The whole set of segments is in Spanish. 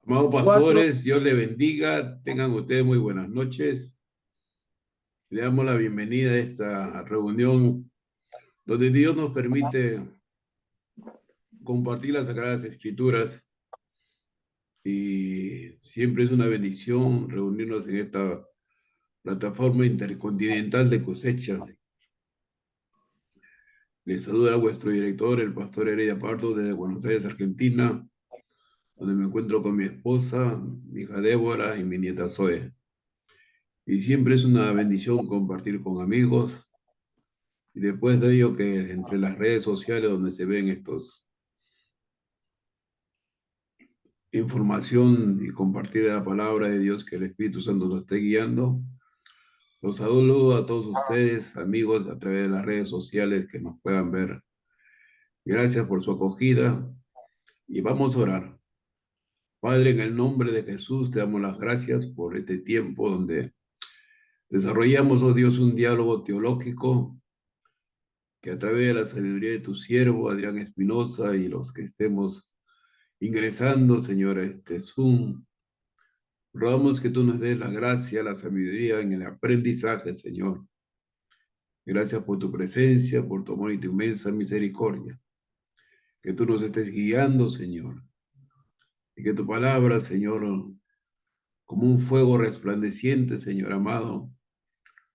Amados Cuatro. pastores, Dios les bendiga. Tengan ustedes muy buenas noches. Le damos la bienvenida a esta reunión donde Dios nos permite compartir las Sagradas Escrituras y siempre es una bendición reunirnos en esta plataforma intercontinental de cosecha. Les saluda a vuestro director, el pastor Heredia Pardo, desde Buenos Aires, Argentina, donde me encuentro con mi esposa, mi hija Débora y mi nieta Zoe. Y siempre es una bendición compartir con amigos. Y después de ello que entre las redes sociales donde se ven estos información y compartir la palabra de Dios que el Espíritu Santo nos esté guiando. Los saludo a todos ustedes, amigos, a través de las redes sociales que nos puedan ver. Gracias por su acogida y vamos a orar. Padre, en el nombre de Jesús, te damos las gracias por este tiempo donde desarrollamos, oh Dios, un diálogo teológico que a través de la sabiduría de tu siervo, Adrián Espinosa, y los que estemos ingresando, Señor, a este Zoom, rogamos que tú nos des la gracia, la sabiduría en el aprendizaje, Señor. Gracias por tu presencia, por tu amor y tu inmensa misericordia. Que tú nos estés guiando, Señor. Y que tu palabra, Señor, como un fuego resplandeciente, Señor amado,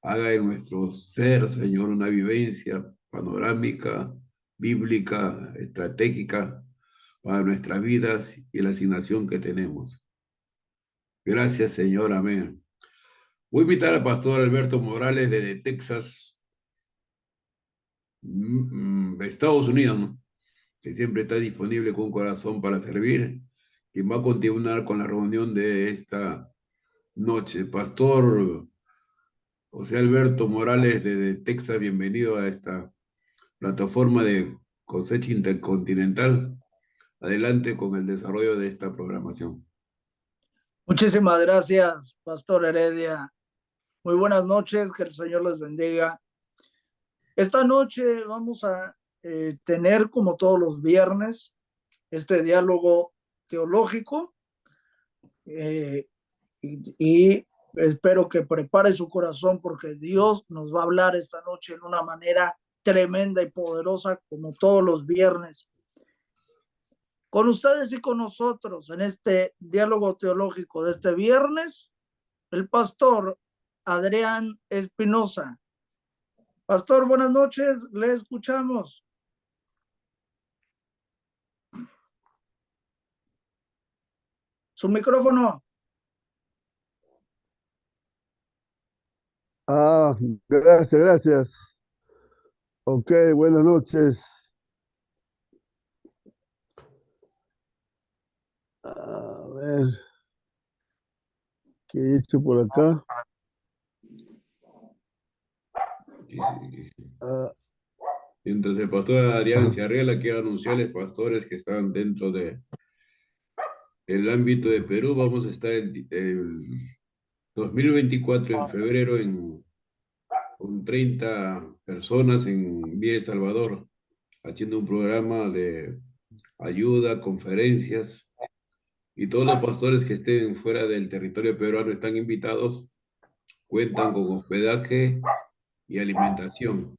haga en nuestro ser, Señor, una vivencia panorámica, bíblica, estratégica para nuestras vidas y la asignación que tenemos. Gracias, Señor. Amén. Voy a invitar al pastor Alberto Morales desde Texas, Estados Unidos, ¿no? Que siempre está disponible con un corazón para servir, quien va a continuar con la reunión de esta noche. Pastor José Alberto Morales desde Texas, bienvenido a esta plataforma de cosecha intercontinental. Adelante con el desarrollo de esta programación. Muchísimas gracias, Pastor Heredia. Muy buenas noches, que el Señor les bendiga. Esta noche vamos a tener, como todos los viernes, este diálogo teológico y espero que prepare su corazón porque Dios nos va a hablar esta noche en una manera tremenda y poderosa, como todos los viernes. Con ustedes y con nosotros en este diálogo teológico de este viernes, el pastor Adrián Espinosa. Pastor, buenas noches, le escuchamos. Su micrófono. Gracias, gracias. Ok, buenas noches. A ver, ¿qué he hecho por acá? Mientras el pastor Adrián se arregla, quiero anunciarles, pastores que están dentro de el ámbito de Perú, vamos a estar el 2024 en febrero con 30 personas en Villa El Salvador, haciendo un programa de ayuda, conferencias, y todos los pastores que estén fuera del territorio peruano están invitados, cuentan con hospedaje y alimentación.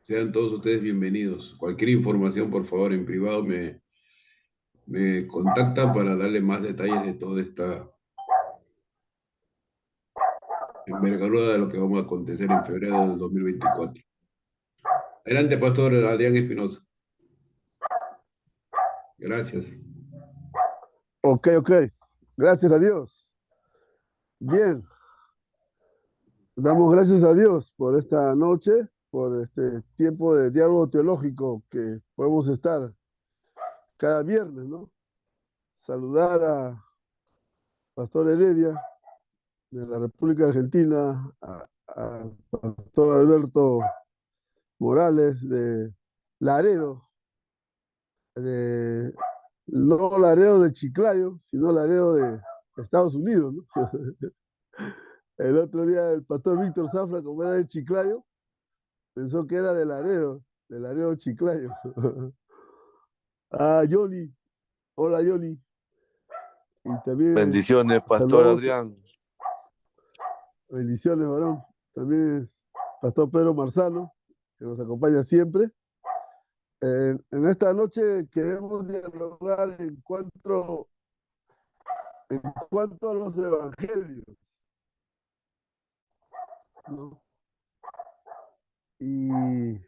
Sean todos ustedes bienvenidos. Cualquier información, por favor, en privado me contacta para darle más detalles de toda esta envergadura de lo que vamos a acontecer en febrero del 2024. Adelante, pastor Adrián Espinosa. Gracias. Ok. Gracias a Dios. Bien. Damos gracias a Dios por esta noche, por este tiempo de diálogo teológico que podemos estar cada viernes, ¿no? Saludar a Pastor Heredia de la República Argentina, a Pastor Alberto Morales de Laredo, no Laredo de Chiclayo, sino Laredo de Estados Unidos, ¿no? El otro día el pastor Víctor Zafra, como era de Chiclayo, pensó que era de Laredo Chiclayo. Yoli, hola Yoli. y también Bendiciones, Pastor saludamos, Adrián. bendiciones, varón. También Pastor Pedro Marzano, que nos acompaña siempre. En esta noche queremos dialogar en cuanto a los evangelios, ¿no? Y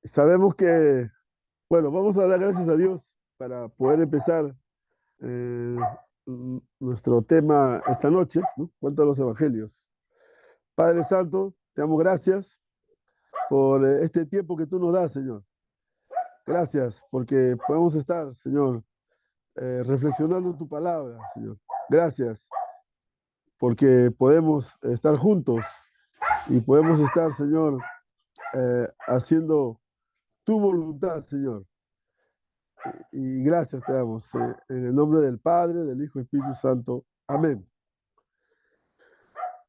sabemos que, bueno, vamos a dar gracias a Dios para poder empezar nuestro tema esta noche, ¿no? En cuanto a los evangelios. Padre Santo, te damos gracias por este tiempo que tú nos das, Señor. Gracias porque podemos estar, Señor, reflexionando en tu palabra, Señor. Gracias porque podemos estar juntos y podemos estar, Señor, haciendo tu voluntad, Señor. Y gracias te damos, en el nombre del Padre, del Hijo y Espíritu Santo. Amén.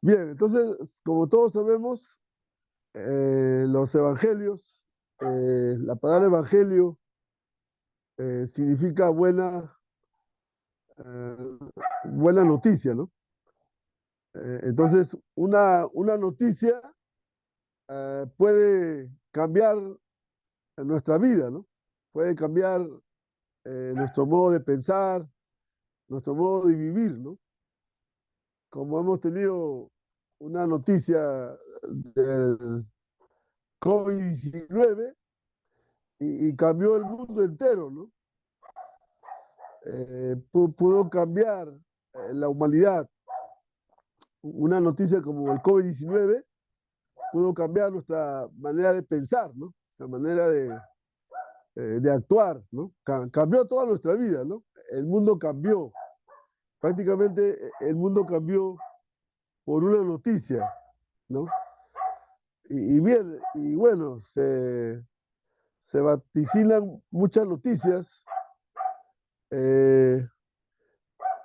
Bien, entonces, como todos sabemos, los evangelios, la palabra evangelio significa eh, buena noticia, ¿no? Entonces, una noticia puede cambiar nuestra vida, ¿no? Puede cambiar nuestro modo de pensar, nuestro modo de vivir, ¿no? Como hemos tenido una noticia del COVID-19 y cambió el mundo entero, ¿no? Pudo cambiar la humanidad. Una noticia como el COVID-19 pudo cambiar nuestra manera de pensar, ¿no? La manera de actuar, ¿no? Cambió toda nuestra vida, ¿no? El mundo cambió. Prácticamente el mundo cambió por una noticia, ¿no? Y bien, y bueno, se vaticinan muchas noticias.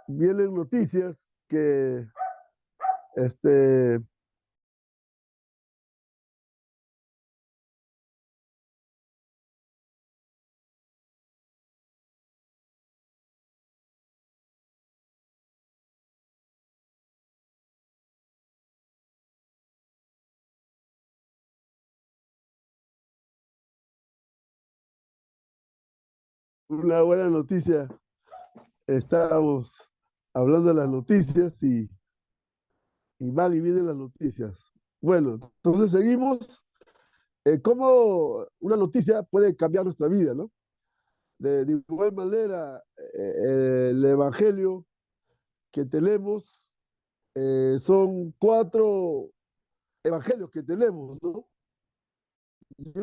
Vienen noticias que este, una buena noticia. Estábamos hablando de las noticias y van y vienen las noticias. Bueno, entonces seguimos. ¿Cómo una noticia puede cambiar nuestra vida, ¿no? De igual manera, el evangelio que tenemos son 4 evangelios que tenemos, ¿no? Y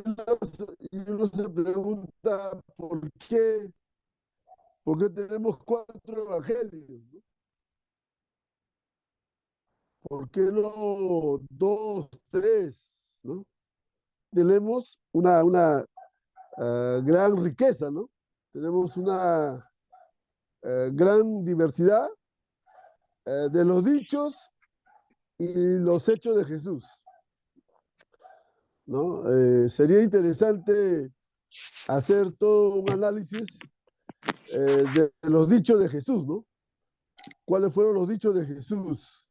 uno se pregunta por qué tenemos 4 evangelios, ¿no? ¿Por qué no 2, 3, ¿no? Tenemos una gran riqueza, ¿no? Tenemos una gran diversidad de los dichos y los hechos de Jesús, ¿no? Sería interesante hacer todo un análisis de los dichos de Jesús, ¿no? ¿Cuáles fueron los dichos de Jesús?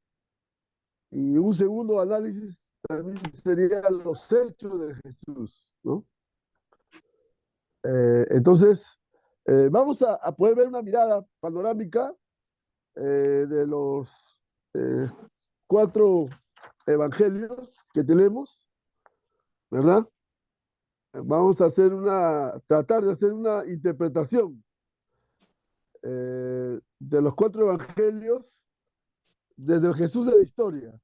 Y un segundo análisis también sería los hechos de Jesús, ¿no? Entonces, vamos a poder ver una mirada panorámica de los eh, 4 evangelios que tenemos, ¿verdad? Vamos a tratar de hacer una interpretación de los 4 evangelios desde el Jesús de la historia.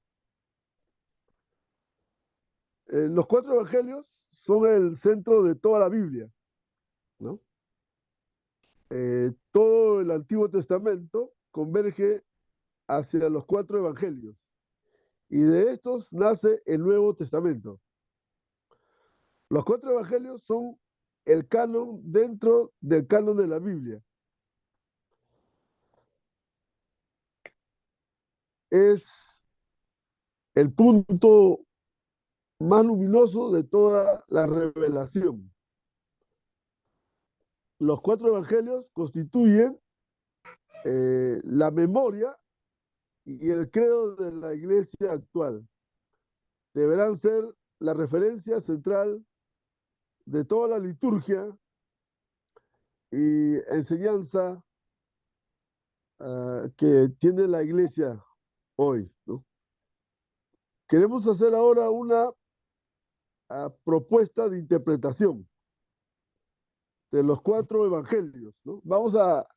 Los 4 evangelios son el centro de toda la Biblia, ¿no? Todo el Antiguo Testamento converge hacia los 4 evangelios y de estos nace el Nuevo Testamento. Los 4 evangelios son el canon dentro del canon de la Biblia. Es el punto más luminoso de toda la revelación. Los 4 evangelios constituyen la memoria y el credo de la iglesia actual. Deberán ser la referencia central de toda la liturgia y enseñanza que tiene la iglesia hoy, ¿no? Queremos hacer ahora una propuesta de interpretación de los 4 evangelios, ¿no? Vamos a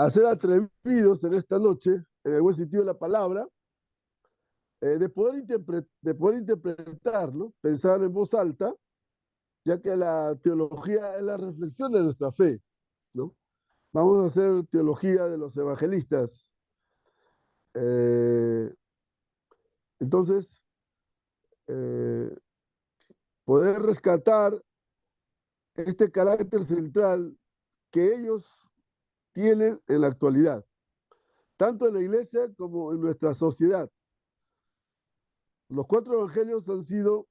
ser atrevidos en esta noche, en el buen sentido de la palabra, de poder interpretar, ¿no? Pensar en voz alta, ya que la teología es la reflexión de nuestra fe, ¿no? Vamos a hacer teología de los evangelistas. Eh, entonces, eh, poder rescatar este carácter central que ellos tienen en la actualidad, tanto en la iglesia como en nuestra sociedad. Los 4 evangelios han sido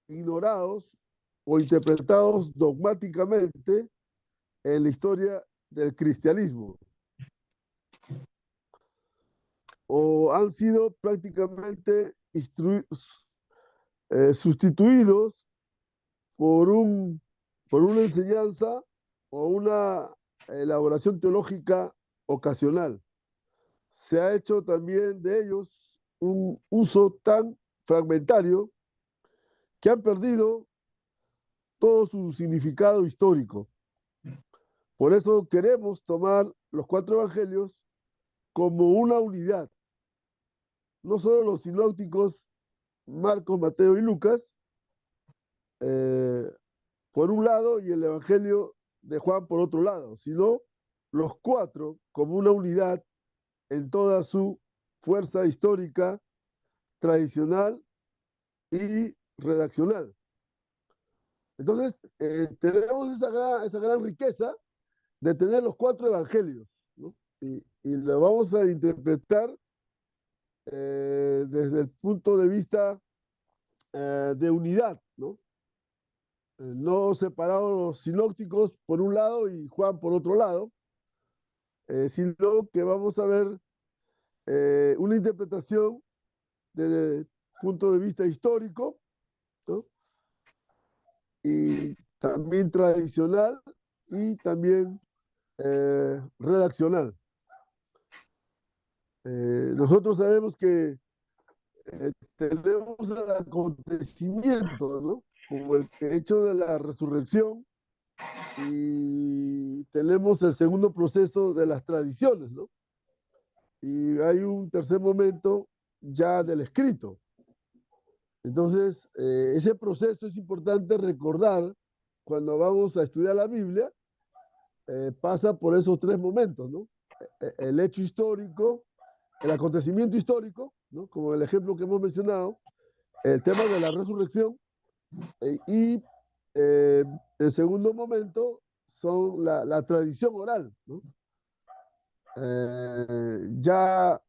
ignorados o interpretados dogmáticamente en la historia del cristianismo, o han sido prácticamente sustituidos por por una enseñanza o una elaboración teológica ocasional. Se ha hecho también de ellos un uso tan fragmentario que han perdido todo su significado histórico. Por eso queremos tomar los 4 evangelios como una unidad, no solo los sinópticos Marcos, Mateo y Lucas, eh, por un lado, y el evangelio de Juan por otro lado, sino los 4 como una unidad en toda su fuerza histórica, tradicional y redaccional. Entonces, tenemos esa gran riqueza de tener los 4 evangelios, ¿no? Y lo vamos a interpretar desde el punto de vista de unidad, ¿no? No separados los sinópticos por un lado y Juan por otro lado, sino que vamos a ver una interpretación desde el punto de vista histórico, ¿no? Y también tradicional y también redaccional. Nosotros sabemos que tenemos el acontecimiento, ¿no? Como el hecho de la resurrección, y tenemos el segundo proceso de las tradiciones, ¿no? Y hay un tercer momento ya del escrito. Entonces, ese proceso es importante recordar cuando vamos a estudiar la Biblia, pasa por esos 3 momentos, ¿no? El hecho histórico, el acontecimiento histórico, ¿no? Como el ejemplo que hemos mencionado, el tema de la resurrección, y el segundo momento son la tradición oral, ¿no? Ya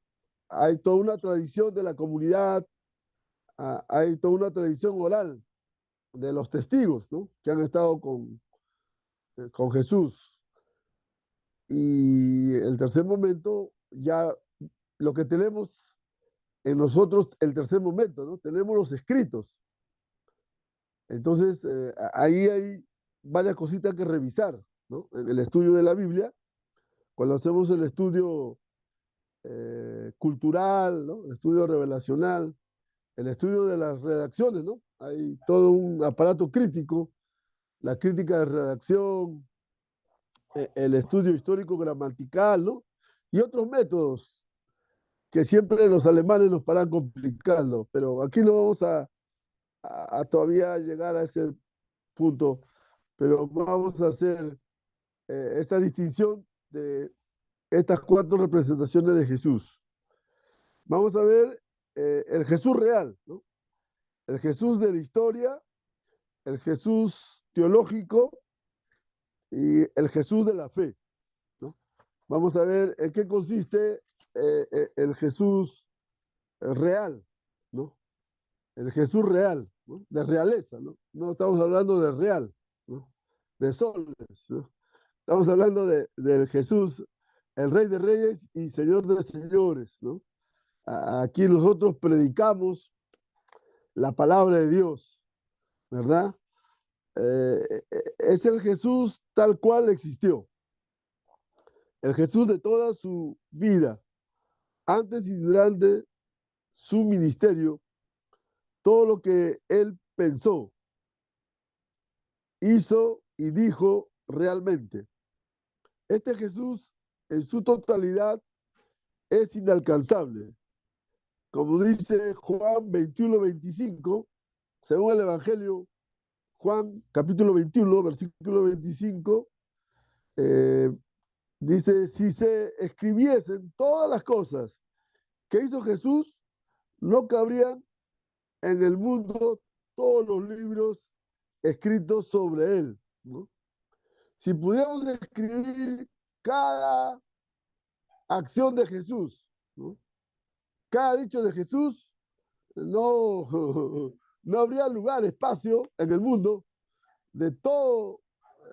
hay toda una tradición de la comunidad, hay toda una tradición oral de los testigos, ¿no? Que han estado con Jesús. Y el tercer momento, ya lo que tenemos en nosotros, el tercer momento, ¿no? Tenemos los escritos. Entonces, ahí hay varias cositas que revisar, ¿no? En el estudio de la Biblia, cuando hacemos el estudio cultural, ¿no? El estudio revelacional, el estudio de las redacciones, ¿no? Hay todo un aparato crítico, la crítica de redacción, el estudio histórico gramatical, ¿no? Y otros métodos que siempre los alemanes nos paran complicando, pero aquí no vamos a todavía llegar a ese punto, pero vamos a hacer esa distinción de estas 4 representaciones de Jesús. Vamos a ver el Jesús real, ¿no? El Jesús de la historia, el Jesús teológico y el Jesús de la fe, ¿no? Vamos a ver en qué consiste el Jesús real, ¿no? El Jesús real, ¿no? De realeza, ¿no? No estamos hablando de real, ¿no? De soles, ¿no? Estamos hablando del Jesús el Rey de Reyes y Señor de Señores, ¿no? Aquí nosotros predicamos la palabra de Dios, ¿verdad? Es el Jesús tal cual existió, el Jesús de toda su vida, antes y durante su ministerio, todo lo que él pensó, hizo y dijo realmente. Este Jesús en su totalidad es inalcanzable. Como dice Juan 21:25, según el Evangelio, Juan capítulo 21, versículo 25, eh, dice, si se escribiesen todas las cosas que hizo Jesús, no cabrían en el mundo todos los libros escritos sobre él, ¿no? Si pudiéramos escribir cada acción de Jesús, ¿no? Cada dicho de Jesús, no, no habría lugar, espacio en el mundo de todo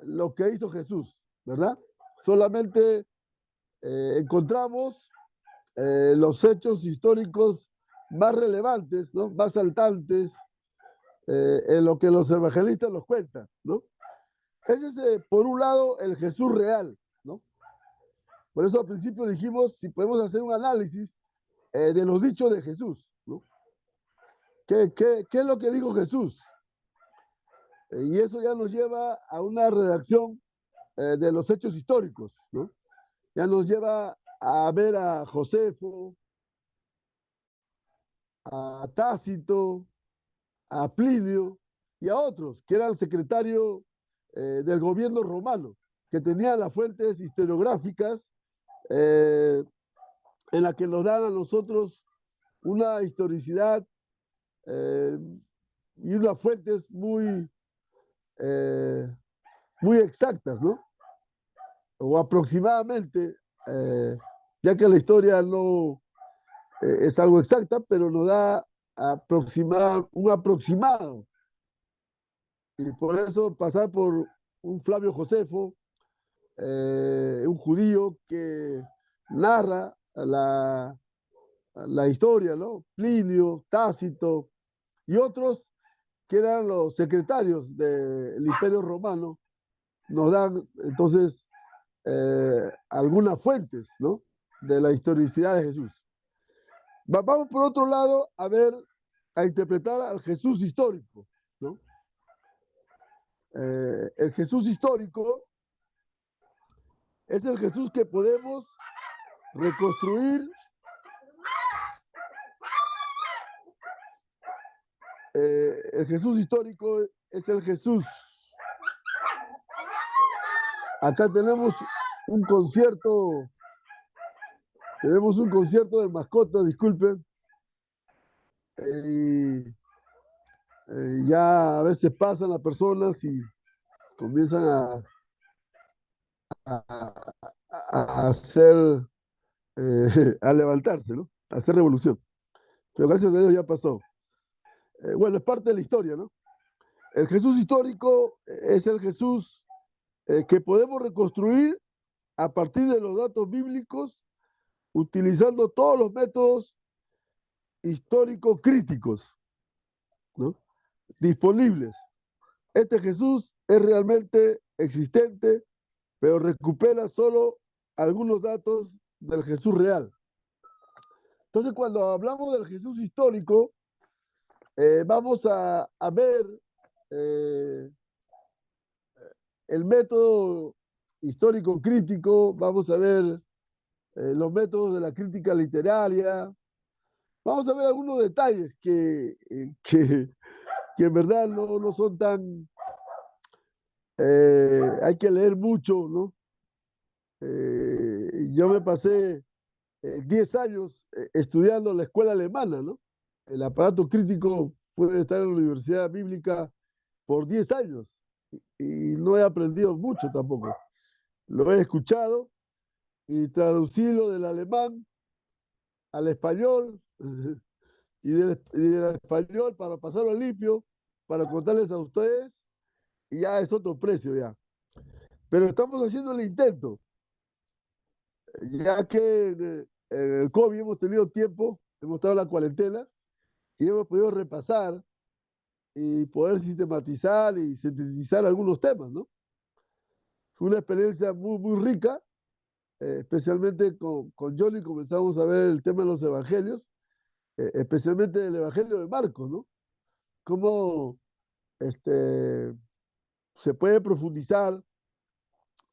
lo que hizo Jesús, ¿verdad? Solamente encontramos los hechos históricos más relevantes, ¿no? Más saltantes, en lo que los evangelistas nos cuentan, ¿no? Ese es, por un lado, el Jesús real, ¿no? Por eso al principio dijimos si podemos hacer un análisis de los dichos de Jesús, ¿no? ¿Qué es lo que dijo Jesús? Y eso ya nos lleva a una redacción de los hechos históricos, ¿no? Ya nos lleva a ver a Josefo, a Tácito, a Plinio y a otros que eran secretarios del gobierno romano, que tenían las fuentes historiográficas en las que nos dan a nosotros una historicidad eh, y unas fuentes eh, muy exactas, ¿no? O aproximadamente, ya que la historia no es algo exacta, pero nos da un aproximado. Y por eso pasar por un Flavio Josefo, un judío que narra la historia, ¿no? Plinio, Tácito y otros que eran los secretarios del Imperio Romano, nos dan entonces algunas fuentes, ¿no? De la historicidad de Jesús. Vamos por otro lado a ver, a interpretar al Jesús histórico, ¿no? El Jesús histórico es el Jesús que podemos reconstruir el Jesús histórico es el Jesús. Acá un concierto, tenemos un concierto de mascotas, disculpen, y ya a veces pasan las personas y comienzan a, a hacer, a levantarse, ¿no? A hacer revolución. Pero gracias a Dios ya pasó. Bueno, es parte de la historia, ¿no? El Jesús histórico es el Jesús que podemos reconstruir a partir de los datos bíblicos, utilizando todos los métodos históricos críticos, ¿no? Disponibles. Este Jesús es realmente existente, pero recupera solo algunos datos del Jesús real. Entonces, cuando hablamos del Jesús histórico, vamos a ver el método histórico crítico, vamos a ver los métodos de la crítica literaria, vamos a ver algunos detalles que en verdad no son tan... hay que leer mucho, ¿no? Yo me pasé 10 años estudiando en la escuela alemana, ¿no? El aparato crítico puede estar en la Universidad Bíblica por 10 años y no he aprendido mucho tampoco. Lo he escuchado y traducirlo del alemán al español y del español para pasarlo al limpio, para contarles a ustedes, y ya es otro precio ya. Pero estamos haciendo el intento. ya que en el COVID hemos tenido tiempo, hemos estado en la cuarentena y hemos podido repasar y poder sistematizar y sintetizar algunos temas, ¿no? Fue una experiencia muy, muy rica, especialmente con Johnny comenzamos a ver el tema de los evangelios, especialmente el evangelio de Marcos, ¿no? Cómo este, se puede profundizar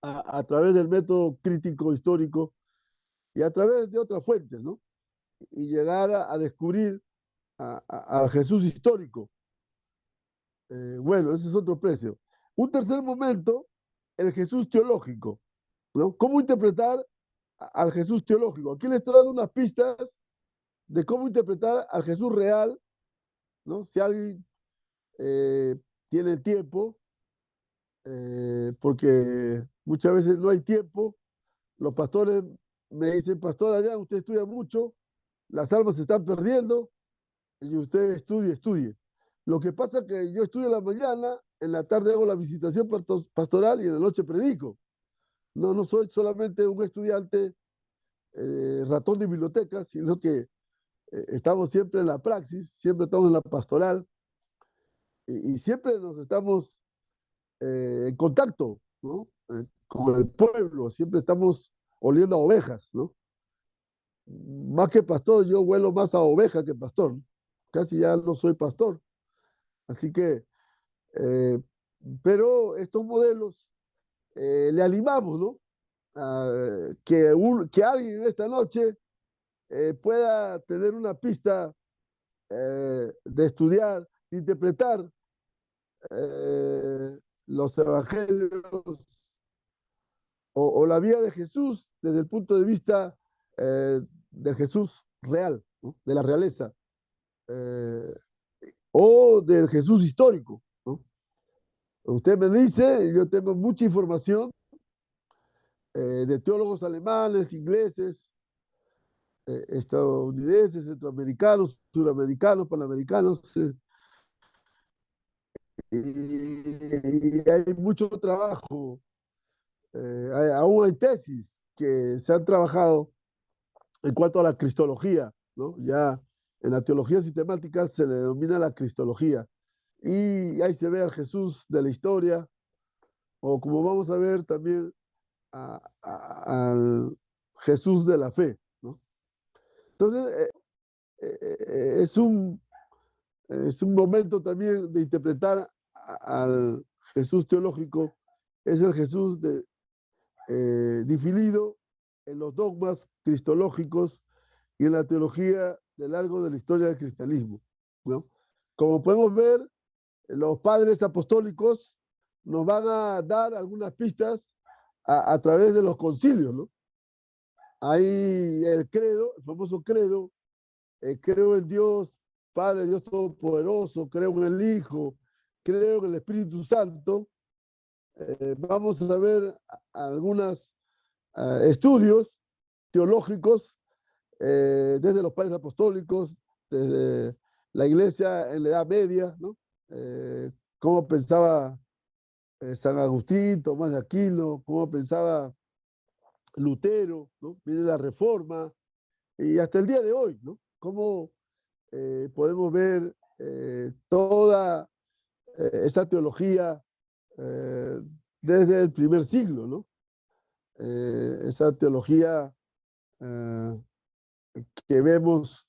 a través del método crítico histórico y a través de otras fuentes, ¿no? Y llegar a descubrir al Jesús histórico. Bueno, ese es otro precio. Un tercer momento, el Jesús teológico, ¿no? ¿Cómo interpretar al Jesús teológico? Aquí le estoy dando unas pistas de cómo interpretar al Jesús real, ¿no? Si alguien tiene tiempo, porque muchas veces no hay tiempo. Los pastores me dicen, pastor, allá usted estudia mucho, las almas se están perdiendo y usted estudie. Lo que pasa es que yo estudio en la mañana, en la tarde hago la visitación pastoral y en la noche predico. No, no soy solamente un estudiante ratón de biblioteca, sino que estamos siempre en la praxis, siempre estamos en la pastoral y siempre nos estamos en contacto, ¿no? Con el pueblo, siempre estamos oliendo a ovejas, ¿no? Más que pastor, yo huelo más a oveja que pastor. Casi ya no soy pastor. Así que, eh, pero estos modelos le animamos, ¿no? Que alguien esta noche pueda tener una pista de estudiar, de interpretar los evangelios o la vida de Jesús desde el punto de vista del Jesús real, ¿no? De la realeza, eh, o del Jesús histórico, ¿no? Usted me dice, yo tengo mucha información de teólogos alemanes, ingleses, estadounidenses, centroamericanos, suramericanos, panamericanos, y hay mucho trabajo, aún hay tesis que se han trabajado en cuanto a la cristología, ¿no? Ya en la teología sistemática se le denomina la cristología. Y ahí se ve al Jesús de la historia, o como vamos a ver también al Jesús de la fe, ¿no? Entonces, es es un momento también de interpretar al Jesús teológico, es el Jesús definido en los dogmas cristológicos y en la teología de largo de la historia del cristianismo, ¿no? Como podemos ver, los padres apostólicos nos van a dar algunas pistas a través de los concilios, ¿no? Hay el credo, el famoso credo, creo en Dios, Padre, Dios Todopoderoso, creo en el Hijo, creo en el Espíritu Santo. Vamos a ver algunos estudios teológicos desde los padres apostólicos, desde la iglesia en la Edad Media, ¿no? Cómo pensaba San Agustín, Tomás de Aquino, cómo pensaba Lutero, ¿no? Viene la Reforma, y hasta el día de hoy, ¿no? Cómo podemos ver toda esa teología eh, desde el primer siglo, ¿no? Esa teología que vemos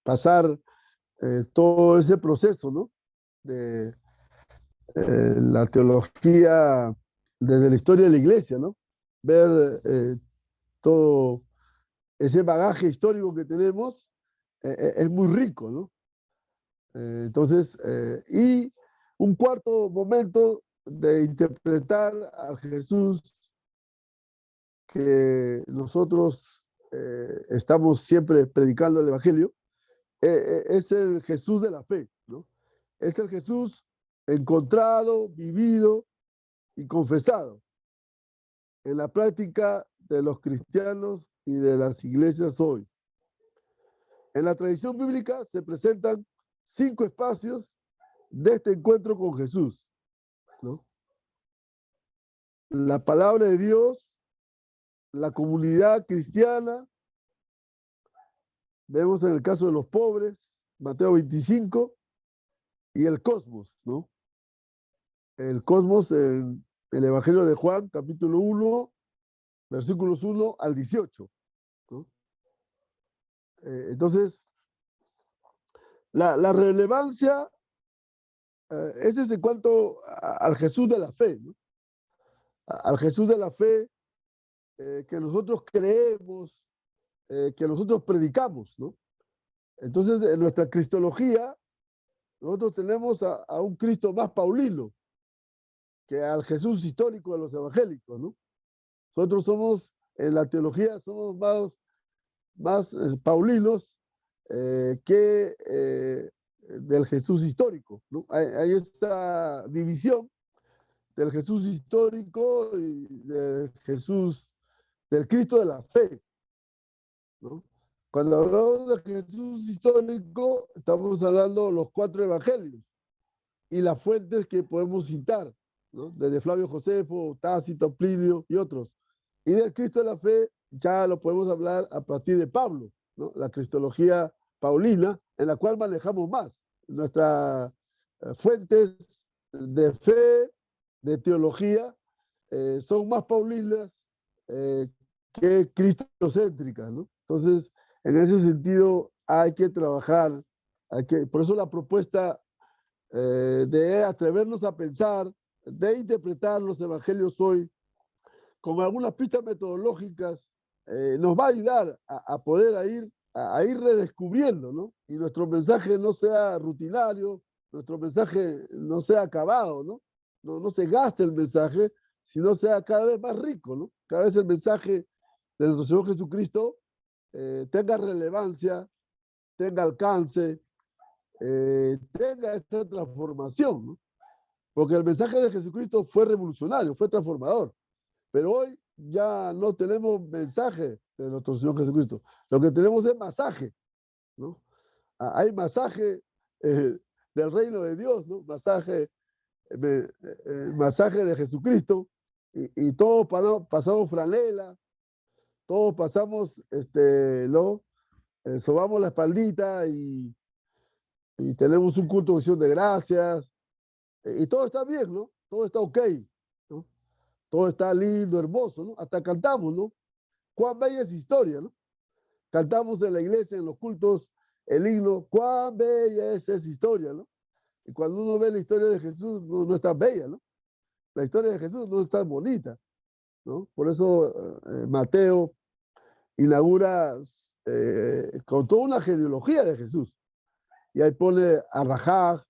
pasar todo ese proceso, ¿no? De la teología desde la historia de la iglesia, ¿no? Ver todo ese bagaje histórico que tenemos es muy rico, ¿no? Entonces, y un cuarto momento de interpretar a Jesús que nosotros estamos siempre predicando el Evangelio, es el Jesús de la fe, ¿no? Es el Jesús encontrado, vivido y confesado en la práctica de los cristianos y de las iglesias hoy. En la tradición bíblica se presentan 5 espacios de este encuentro con Jesús, ¿no? La palabra de Dios la comunidad cristiana, vemos en el caso de los pobres, Mateo 25, y el cosmos, ¿no? El cosmos en el Evangelio de Juan, capítulo 1, versículos 1 al 18, ¿no? Entonces, la relevancia, ese es en cuanto al Jesús de la fe, ¿no? Al Jesús de la fe que nosotros creemos, que nosotros predicamos, ¿no? Entonces, en nuestra cristología, nosotros tenemos a un Cristo más paulino que al Jesús histórico de los evangélicos, ¿no? Nosotros somos, en la teología, somos más paulinos que del Jesús histórico, ¿no? Hay esta división del Jesús histórico y del Jesús, del Cristo de la fe, ¿no? Cuando hablamos de Jesús histórico, estamos hablando de los 4 evangelios y las fuentes que podemos citar, ¿no? Desde Flavio Josefo, Tácito, Plinio y otros. Y del Cristo de la fe ya lo podemos hablar a partir de Pablo, ¿no? La cristología paulina, en la cual manejamos más. Nuestras fuentes de fe, de teología, son más paulinas que cristocéntricas, ¿no? Entonces, en ese sentido, hay que trabajar, por eso la propuesta de atrevernos a pensar, de interpretar los evangelios hoy con algunas pistas metodológicas, nos va a ayudar a poder ir redescubriendo, ¿no? Y nuestro mensaje no sea rutinario, nuestro mensaje no sea acabado, ¿no? No se gaste el mensaje, sino sea cada vez más rico, ¿no? Cada vez el mensaje de nuestro Señor Jesucristo tenga relevancia, tenga alcance, tenga esta transformación, ¿no? Porque el mensaje de Jesucristo fue revolucionario, fue transformador. Pero hoy ya no tenemos mensaje de nuestro Señor Jesucristo. Lo que tenemos es masaje, ¿no? Hay masaje del reino de Dios, ¿no? Masaje de Jesucristo. Y todos pasamos franela, todos pasamos, ¿no? Sobamos la espaldita y tenemos un culto de acción de gracias. Y todo está bien, ¿no? Todo está ok, ¿no? Todo está lindo, hermoso, ¿no? Hasta cantamos, ¿no? Cuán bella es historia, ¿no? Cantamos en la iglesia, en los cultos, el himno, cuán bella es esa historia, ¿no? Y cuando uno ve la historia de Jesús, no es tan bella, ¿no? La historia de Jesús no es tan bonita, ¿no? Por eso Mateo inaugura con toda una genealogía de Jesús. Y ahí pone a Rajá,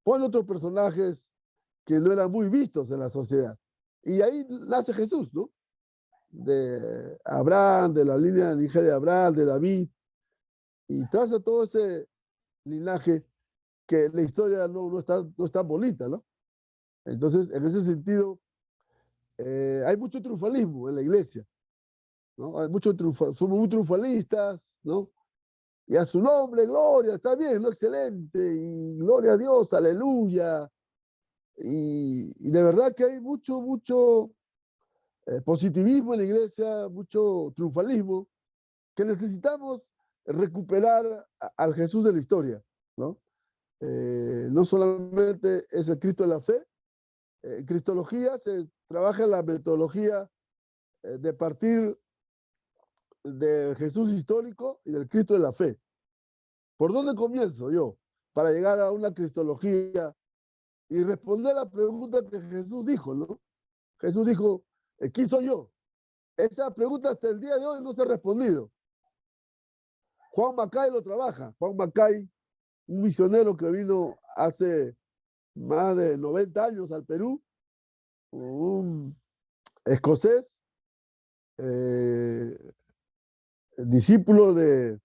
pone otros personajes que no eran muy vistos en la sociedad. Y ahí nace Jesús, ¿no? De Abraham, de la línea de Abraham, de David, y traza todo ese linaje que la historia no es tan bonita, ¿no? Entonces, en ese sentido, hay mucho triunfalismo en la iglesia, ¿no? Somos muy triunfalistas, ¿no? Y a su nombre, gloria, está bien, ¿no? Excelente, y gloria a Dios, aleluya. Y de verdad que hay mucho positivismo en la iglesia, mucho triunfalismo, que necesitamos recuperar al Jesús de la historia, ¿no? No solamente es el Cristo de la fe, en cristología se trabaja en la metodología de partir del Jesús histórico y del Cristo de la fe. ¿Por dónde comienzo yo? Para llegar a una cristología y responder la pregunta que Jesús dijo, ¿no? Jesús dijo, ¿quién soy yo? Esa pregunta hasta el día de hoy no se ha respondido. Juan Macay lo trabaja. Juan Macay, un misionero que vino hace más de 90 años al Perú, un escocés, discípulo de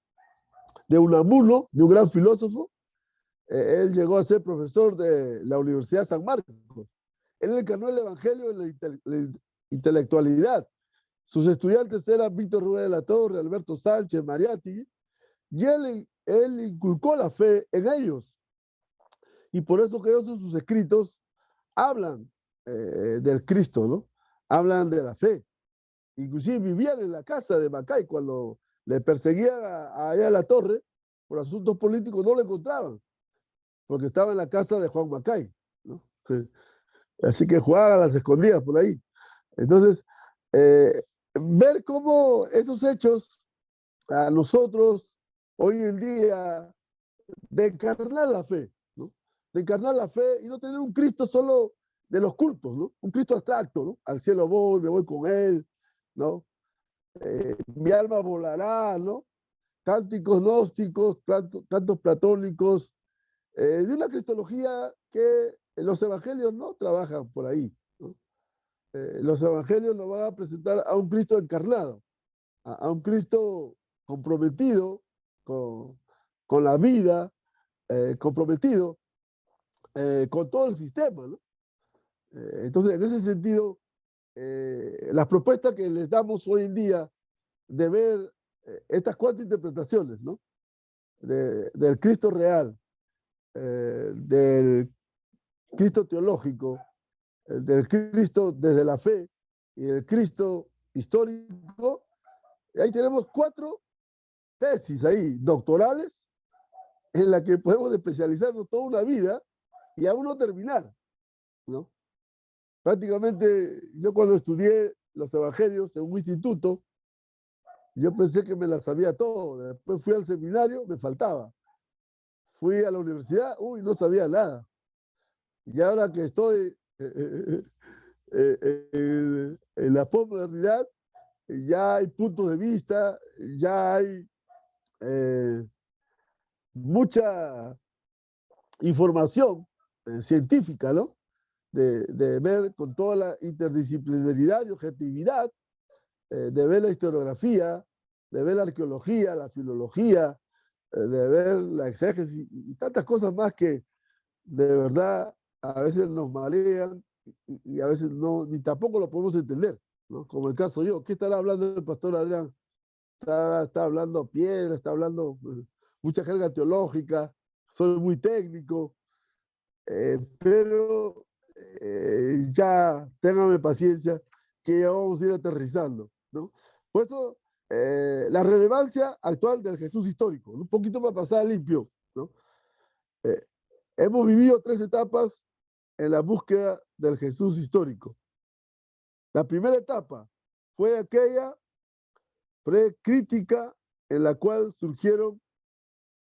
Unamuno, de un gran filósofo. Él llegó a ser profesor de la Universidad de San Marcos. Él encarnó el Evangelio en la intelectualidad. Sus estudiantes eran Víctor Rubén de la Torre, Alberto Sánchez, Mariátegui, y él inculcó la fe en ellos. Y por eso que ellos en sus escritos hablan del Cristo, ¿no? Hablan de la fe. inclusive vivían en la casa de Macay. Cuando le perseguían allá a la torre por asuntos políticos, no lo encontraban, porque estaba en la casa de Juan Macay, ¿no? Así que jugaban a las escondidas por ahí. Entonces, ver cómo esos hechos a nosotros hoy en día de encarnar la fe, ¿no? De encarnar la fe y no tener un Cristo solo de los cultos, ¿no? Un Cristo abstracto, ¿no? Al cielo voy, me voy con él, ¿no? Mi alma volará, ¿no? Cánticos gnósticos, cantos platónicos, de una cristología que los evangelios no trabajan por ahí, ¿no? Los evangelios nos van a presentar a un Cristo encarnado, a un Cristo comprometido con la vida, comprometido con todo el sistema, ¿no? Entonces, en ese sentido, las propuestas que les damos hoy en día de ver estas cuatro interpretaciones, ¿no? Del Cristo real, del Cristo teológico, del Cristo desde la fe y del Cristo histórico. Y ahí tenemos cuatro tesis ahí, doctorales, en la que podemos especializarnos toda una vida y aún no terminar, ¿no? Prácticamente yo cuando estudié los evangelios en un instituto, yo pensé que me las sabía todo. Después fui al seminario, me faltaba. Fui a la universidad, uy, no sabía nada. Y ahora que estoy en la posmodernidad, ya hay puntos de vista, ya hay mucha información científica, ¿no? De ver con toda la interdisciplinaridad y objetividad, de ver la historiografía, de ver la arqueología, la filología, de ver la exégesis y tantas cosas más que de verdad a veces nos marean y a veces no, ni tampoco lo podemos entender, ¿no? Como el caso yo, ¿qué estará hablando el pastor Adrián? Está hablando piedra, está hablando mucha jerga teológica, soy muy técnico, pero ya téngame paciencia que ya vamos a ir aterrizando, ¿no? Por eso, la relevancia actual del Jesús histórico, un poquito para pasar limpio, ¿no? Hemos vivido 3 etapas en la búsqueda del Jesús histórico. La primera etapa fue aquella precrítica en la cual surgieron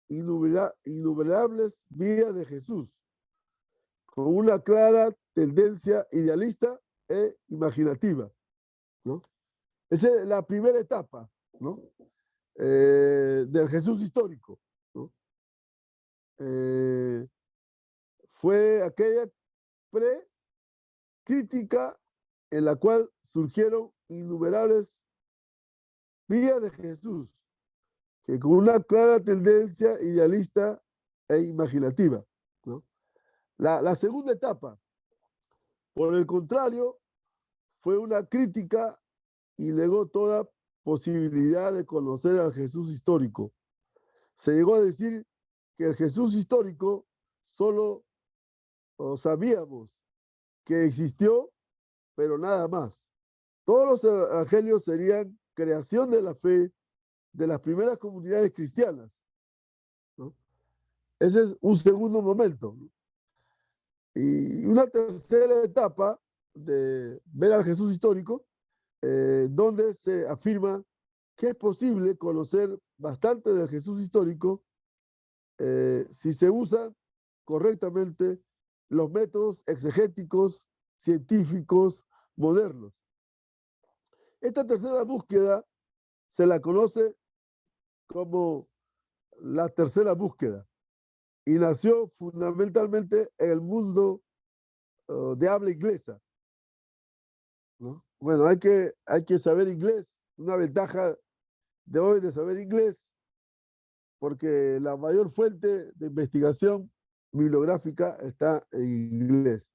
innumerables vías de Jesús, con una clara tendencia idealista e imaginativa, ¿no? Esa es la primera etapa, ¿no? Del Jesús histórico, ¿no? Fue aquella pre-crítica en la cual surgieron innumerables vías de Jesús, que con una clara tendencia idealista e imaginativa, ¿no? La segunda etapa, por el contrario, fue una crítica y negó toda posibilidad de conocer al Jesús histórico. Se llegó a decir que el Jesús histórico solo sabíamos que existió, pero nada más. Todos los evangelios serían creación de la fe de las primeras comunidades cristianas, ¿no? Ese es un segundo momento, ¿no? Y una tercera etapa de ver al Jesús histórico, donde se afirma que es posible conocer bastante del Jesús histórico si se usan correctamente los métodos exegéticos, científicos, modernos. Esta tercera búsqueda se la conoce como la tercera búsqueda y nació fundamentalmente en el mundo de habla inglesa, ¿no? Bueno, hay que saber inglés. Una ventaja de hoy de saber inglés, porque la mayor fuente de investigación bibliográfica está en inglés,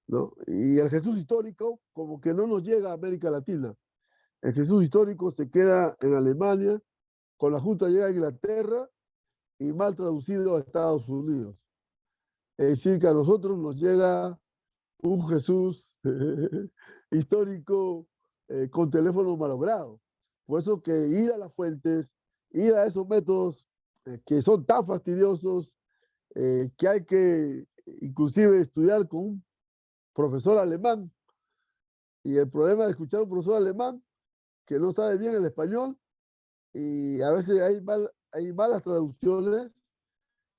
¿no? Y el Jesús histórico como que no nos llega a América Latina. El Jesús histórico se queda en Alemania, con la Junta llega a Inglaterra y mal traducido a Estados Unidos. Es decir, que a nosotros nos llega un Jesús histórico con teléfono malogrado. Por eso que ir a las fuentes, ir a esos métodos que son tan fastidiosos, que hay que inclusive estudiar con un profesor alemán, y el problema de escuchar a un profesor alemán que no sabe bien el español, y a veces hay malas traducciones,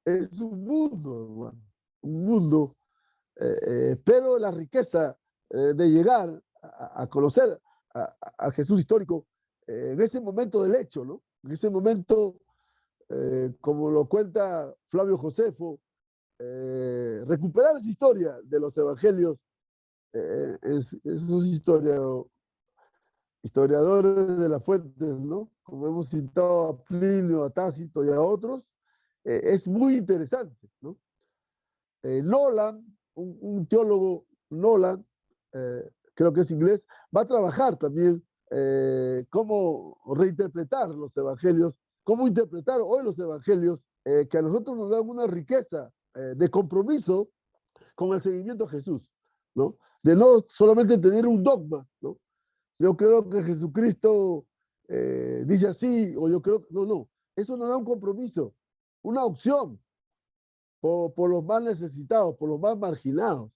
es un mundo, hermano, un mundo, pero la riqueza de llegar a conocer a Jesús histórico en ese momento del hecho, ¿no? En ese momento, como lo cuenta Flavio Josefo, recuperar esa historia de los evangelios, esos historiadores de las fuentes, ¿no? Como hemos citado a Plinio, a Tácito y a otros, es muy interesante, ¿no? Nolan, un teólogo, Nolan, creo que es inglés, va a trabajar también cómo reinterpretar los evangelios, cómo interpretar hoy los evangelios, que a nosotros nos dan una riqueza de compromiso con el seguimiento a Jesús, ¿no? De no solamente tener un dogma, ¿no? Yo creo que Jesucristo dice así, o yo creo que no, eso nos da un compromiso, una opción por los más necesitados, por los más marginados.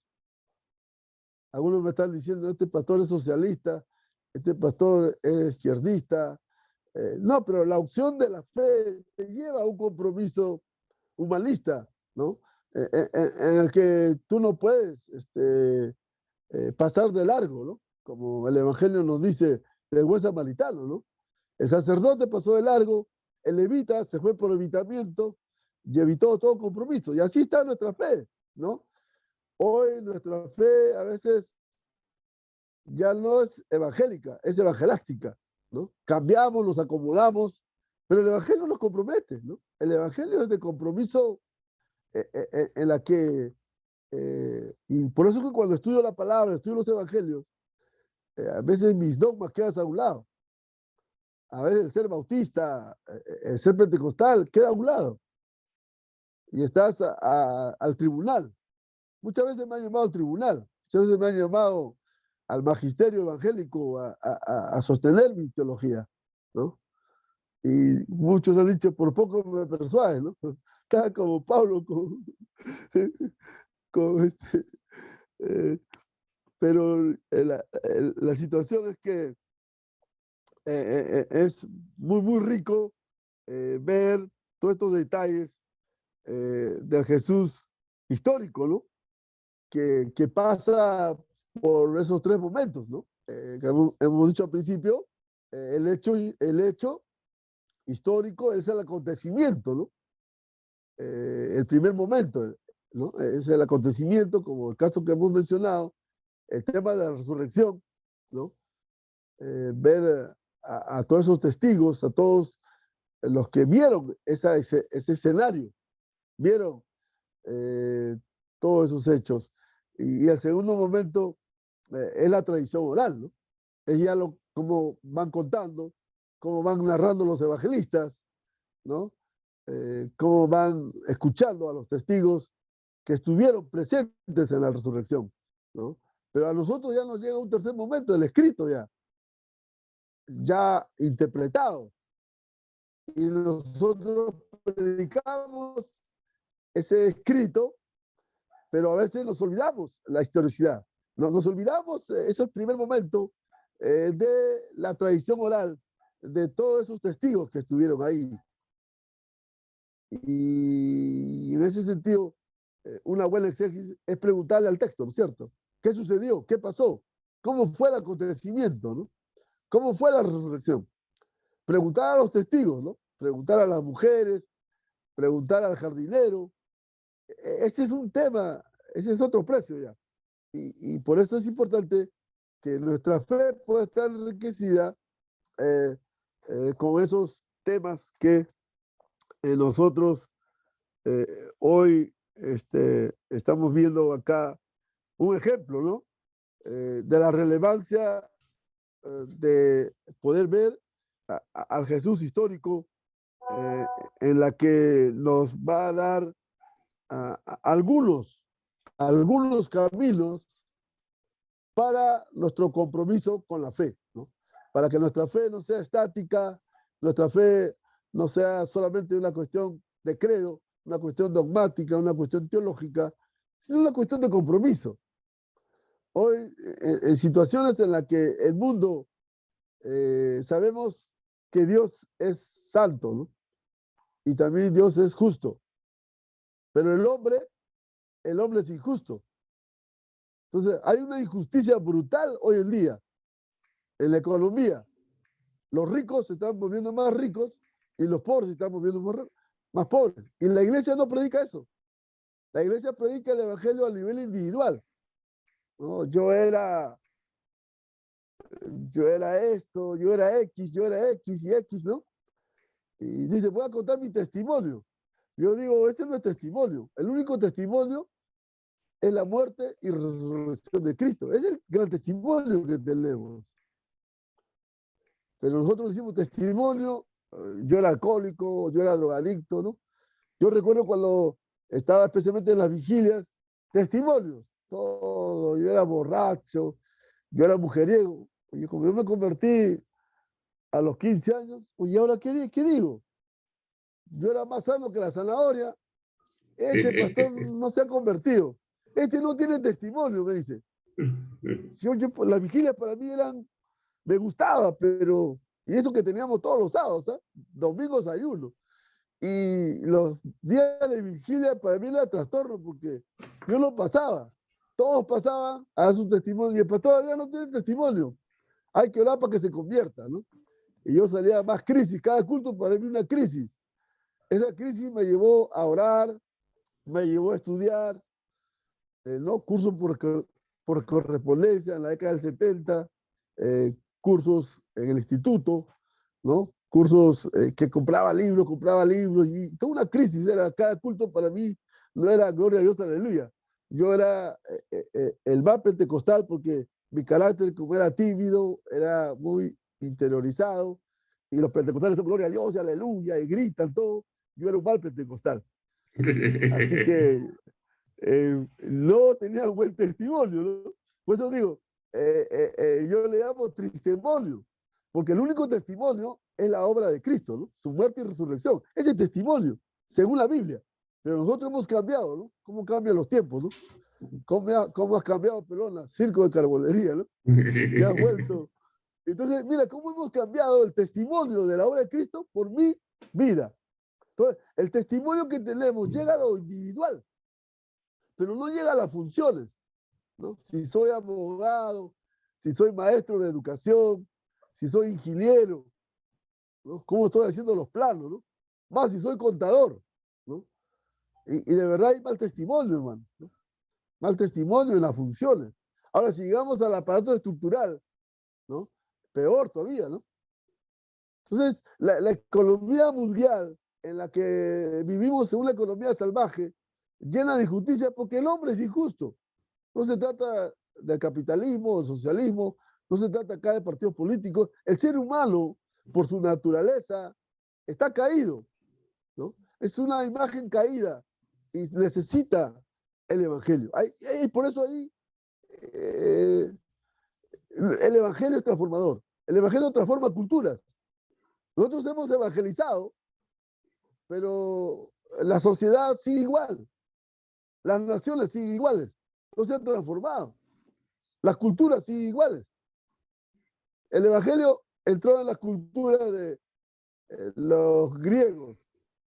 Algunos me están diciendo, este pastor es socialista, este pastor es izquierdista. No, pero la opción de la fe te lleva a un compromiso humanista, ¿no? En el que tú no puedes pasar de largo, ¿no? Como el Evangelio nos dice del buen samaritano, ¿no? El sacerdote pasó de largo, el levita se fue por evitamiento y evitó todo compromiso. Y así está nuestra fe, ¿no? Hoy nuestra fe a veces ya no es evangélica, es evangelástica, ¿no? Cambiamos, nos acomodamos, pero el Evangelio nos compromete, ¿no? El Evangelio es de compromiso en la que, y por eso que cuando estudio la palabra, estudio los Evangelios, a veces mis dogmas quedan a un lado. A veces el ser bautista, el ser pentecostal, queda a un lado. Y estás al tribunal. Muchas veces me han llamado al tribunal, muchas veces me han llamado al magisterio evangélico a sostener mi teología, ¿no? Y muchos han dicho, por poco me persuades, ¿no? Está como Pablo con pero la situación es que es muy, muy rico ver todos estos detalles del Jesús histórico, ¿no? Que pasa por esos tres momentos, ¿no? Que hemos dicho al principio, el hecho histórico es el acontecimiento, ¿no? El primer momento, ¿no? Es el acontecimiento, como el caso que hemos mencionado, el tema de la resurrección, ¿no? Ver a todos esos testigos, a todos los que vieron ese escenario, vieron todos esos hechos. Y el segundo momento es la tradición oral, ¿no? Es ya como van contando, cómo van narrando los evangelistas, ¿no? Cómo van escuchando a los testigos que estuvieron presentes en la resurrección, ¿no? Pero a nosotros ya nos llega un tercer momento, el escrito ya interpretado. Y nosotros predicamos ese escrito, pero a veces nos olvidamos la historicidad. Nos olvidamos ese primer momento de la tradición oral, de todos esos testigos que estuvieron ahí. Y en ese sentido, una buena exégesis es preguntarle al texto, ¿no es cierto? ¿Qué sucedió? ¿Qué pasó? ¿Cómo fue el acontecimiento? ¿No? ¿Cómo fue la resurrección? Preguntar a los testigos, ¿no? Preguntar a las mujeres, preguntar al jardinero. Ese es un tema, ese es otro precio ya. Y por eso es importante que nuestra fe pueda estar enriquecida con esos temas que nosotros hoy estamos viendo acá un ejemplo, ¿no? De la relevancia de poder ver al Jesús histórico en la que nos va a dar algunos caminos para nuestro compromiso con la fe, ¿no? para que nuestra fe no sea estática, nuestra fe no sea solamente una cuestión de credo, una cuestión dogmática, una cuestión teológica, sino una cuestión de compromiso. Hoy, en situaciones en las que el mundo sabemos que Dios es santo, ¿no? Y también Dios es justo, pero el hombre es injusto. Entonces, hay una injusticia brutal hoy en día en la economía. Los ricos se están volviendo más ricos y los pobres se están volviendo más pobres. Y la iglesia no predica eso. La iglesia predica el evangelio a nivel individual. ¿No? Yo era esto, yo era X y X, ¿no? Y dice, voy a contar mi testimonio. Yo digo, ese no es testimonio. El único testimonio es la muerte y resurrección de Cristo. Es el gran testimonio que tenemos. Pero nosotros decimos testimonio, yo era alcohólico, yo era drogadicto, ¿no? Yo recuerdo cuando estaba especialmente en las vigilias, testimonios, todo, yo era borracho, yo era mujeriego. Oye, como yo me convertí a los 15 años, oye, ¿ahora qué digo? Yo era más sano que la zanahoria, este pastor no se ha convertido, este no tiene testimonio, me dice. Las vigilias para mí me gustaba, pero, y eso que teníamos todos los sábados, ¿eh? Domingos ayuno. Y los días de vigilia para mí era trastorno, porque yo lo pasaba. Todos pasaban a dar su testimonio, y el pastor todavía no tiene testimonio. Hay que orar para que se convierta, ¿no? Y yo salía más crisis, cada culto para mí una crisis. Esa crisis me llevó a orar, me llevó a estudiar, ¿no? Cursos por correspondencia en la década del 70, cursos en el instituto, ¿no? Cursos que compraba libros, y toda una crisis. Era cada culto para mí, no era gloria a Dios, aleluya. Yo era el más pentecostal porque mi carácter, como era tímido, era muy interiorizado, y los pentecostales son gloria a Dios, aleluya, y gritan todo. Yo era un mal pentecostal. Así que no tenía un buen testimonio, ¿no? Por eso digo, yo le llamo testimonio, porque el único testimonio es la obra de Cristo, ¿no? Su muerte y resurrección. Ese es testimonio, según la Biblia. Pero nosotros hemos cambiado, ¿no? ¿Cómo cambian los tiempos, no? ¿Cómo has cambiado, Pelona? Circo de carbonería, ¿no? Que has vuelto. Entonces, mira, cómo hemos cambiado el testimonio de la obra de Cristo por mi vida. Entonces, el testimonio que tenemos llega a lo individual, pero no llega a las funciones, ¿no? Si soy abogado, si soy maestro de educación, si soy ingeniero, ¿no? ¿Cómo estoy haciendo los planos, ¿no? Más si soy contador, ¿no? Y de verdad hay mal testimonio, hermano, ¿no? Mal testimonio en las funciones. Ahora, si llegamos al aparato estructural, ¿no? Peor todavía, ¿no? Entonces, la economía mundial en la que vivimos es una economía salvaje, llena de injusticia, porque el hombre es injusto. No se trata del capitalismo, del socialismo, no se trata acá de partidos políticos. El ser humano, por su naturaleza, está caído, ¿no? Es una imagen caída y necesita el evangelio. Por eso ahí el evangelio es transformador. El evangelio transforma culturas. Nosotros hemos evangelizado, pero la sociedad sigue igual. Las naciones siguen iguales. No se han transformado. Las culturas siguen iguales. El evangelio entró en la cultura de los griegos,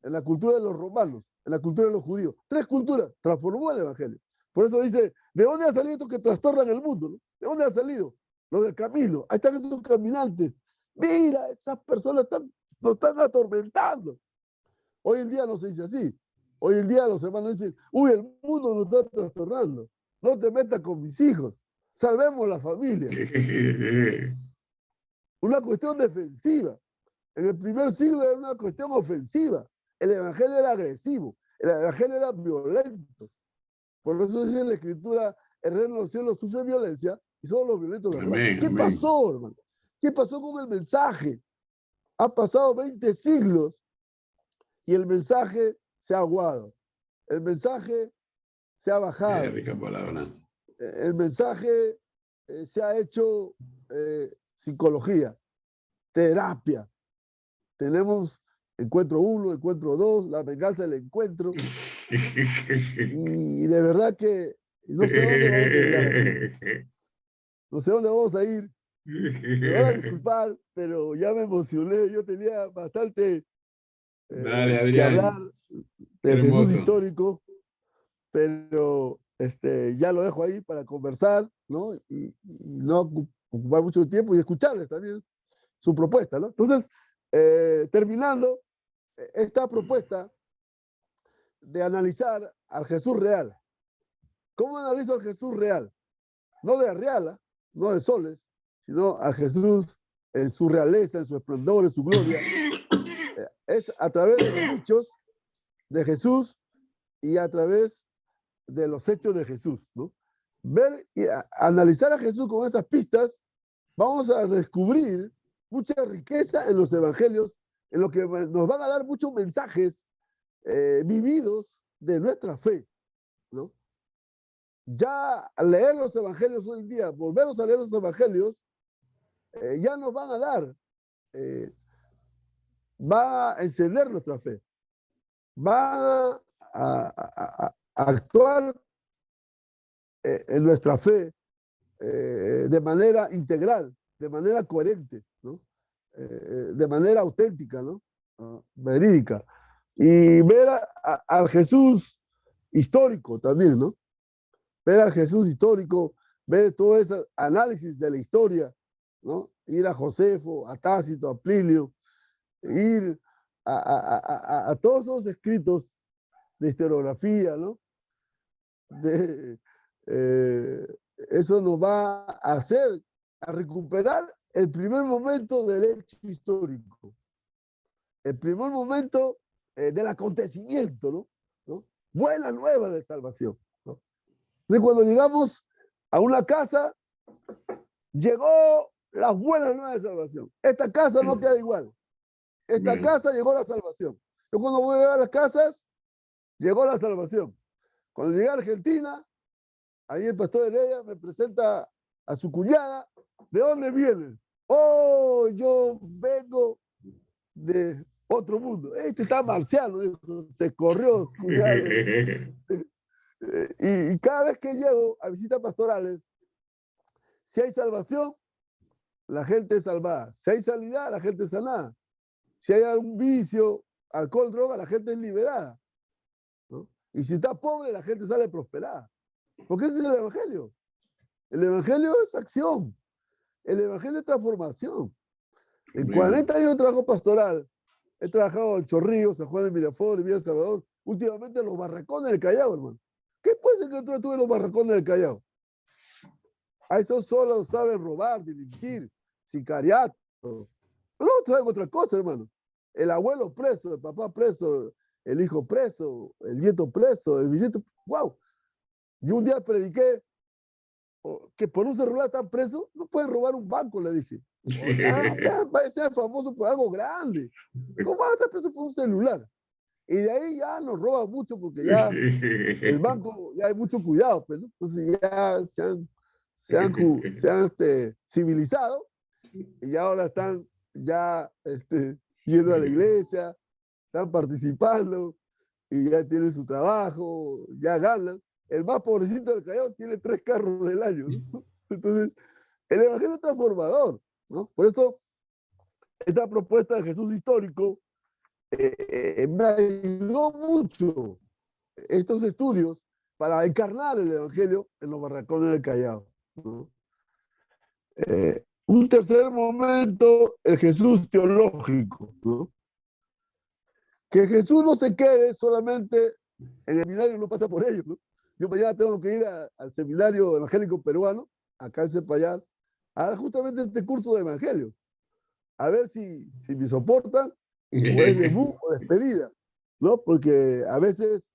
en la cultura de los romanos, en la cultura de los judíos. 3 culturas transformó el evangelio. Por eso dice, ¿de dónde ha salido estos que trastornan el mundo? ¿No? ¿De dónde ha salido? Los del camino. Ahí están esos caminantes. Mira, esas personas nos están atormentando. Hoy en día no se dice así. Hoy en día los hermanos dicen, uy, el mundo nos está trastornando. No te metas con mis hijos. Salvemos la familia. Una cuestión defensiva. En el primer siglo era una cuestión ofensiva. El evangelio era agresivo. El evangelio era violento. Por eso dice en la escritura, el reino de los cielos sufre violencia y solo los violentos lo arrebatan. ¿Qué pasó, hermano? ¿Qué pasó con el mensaje? Ha pasado 20 siglos y el mensaje se ha aguado. El mensaje se ha bajado. Qué rica palabra. El mensaje se ha hecho psicología. terapia. Tenemos encuentro 1, encuentro 2, la venganza del encuentro. Y de verdad que no sé dónde vamos a llegar así. No sé dónde vamos a ir. Me van a disculpar, pero ya me emocioné. Yo tenía bastante Dale, que hablar Adrián. del Jesús Hermoso. histórico, pero ya lo dejo ahí para conversar, ¿no? Y no ocupar mucho tiempo y escucharles también su propuesta, ¿no? Entonces, terminando esta propuesta de analizar al Jesús real. ¿Cómo analizo al Jesús real? No de Arriala, no de Soles, sino al Jesús en su realeza, en su esplendor, en su gloria. Es a través de los dichos de Jesús y a través de los hechos de Jesús, ¿no? Ver y analizar a Jesús con esas pistas, vamos a descubrir mucha riqueza en los evangelios, en lo que nos van a dar muchos mensajes vividos de nuestra fe, ¿no? Ya al leer los evangelios hoy en día, volvernos a leer los evangelios, ya nos van a dar, va a encender nuestra fe, va a actuar en nuestra fe de manera integral, de manera coherente, ¿no? De manera auténtica, ¿no? Verídica. Y ver al Jesús histórico también, ¿no? Ver al Jesús histórico, ver todo ese análisis de la historia, ¿no? Ir a Josefo, a Tácito, a Plinio, ir a todos esos escritos de historiografía, ¿no? De, eh, eso nos va a hacer a recuperar el primer momento del hecho histórico, el primer momento del acontecimiento, ¿no? ¿No? Buena nueva de salvación, ¿no? Entonces, cuando llegamos a una casa, llegó la buena nueva de salvación. Esta casa no queda igual. Esta casa llegó la salvación. Yo cuando voy a ver las casas, llegó la salvación. Cuando llegué a Argentina, ahí el pastor Heredia me presenta a su cuñada. ¿De dónde viene? Oh, yo vengo de otro mundo. Este está marciano, dijo. Se corrió su cuñada. Y cada vez que llego a visitas pastorales, si hay salvación, la gente es salvada. Si hay sanidad, la gente es sanada. Si hay algún vicio, alcohol, droga, la gente es liberada, ¿no? Y si está pobre, la gente sale prosperada. Porque ese es el Evangelio. El Evangelio es acción. El Evangelio es transformación. En 40 años de trabajo pastoral, he trabajado en Chorrillos, San Juan de Miraflores, Villa Salvador, últimamente en los barracones del Callao, hermano. ¿Qué puede ser que tú estuve en los barracones del Callao? A esos solo saben robar, delinquir, sicariato. No, traigo otra cosa, hermano. El abuelo preso, el papá preso, el hijo preso, el nieto preso, el bisnieto. ¡Wow! Yo un día prediqué que por un celular están presos, no pueden robar un banco, le dije. Ya parece famoso por algo grande. ¿Cómo van a estar presos por un celular? Y de ahí ya nos roba mucho porque ya el banco, ya hay mucho cuidado, pues, ¿no? Entonces ya se han civilizado y ahora están ya yendo a la iglesia, están participando y ya tienen su trabajo, ya ganan. El más pobrecito del Callao tiene 3 carros del año, ¿no? Entonces, el evangelio es transformador, ¿no? Por eso, esta propuesta de Jesús histórico me ayudó mucho estos estudios para encarnar el evangelio en los barracones del Callao, ¿no? Un tercer momento, el Jesús teológico, ¿no? Que Jesús no se quede solamente en el seminario, no pasa por ello, ¿no? Yo mañana tengo que ir al seminario evangélico peruano, acá en Cepayán, a dar justamente este curso de evangelio, a ver si me soportan, o es debut o despedida, ¿no? Porque a veces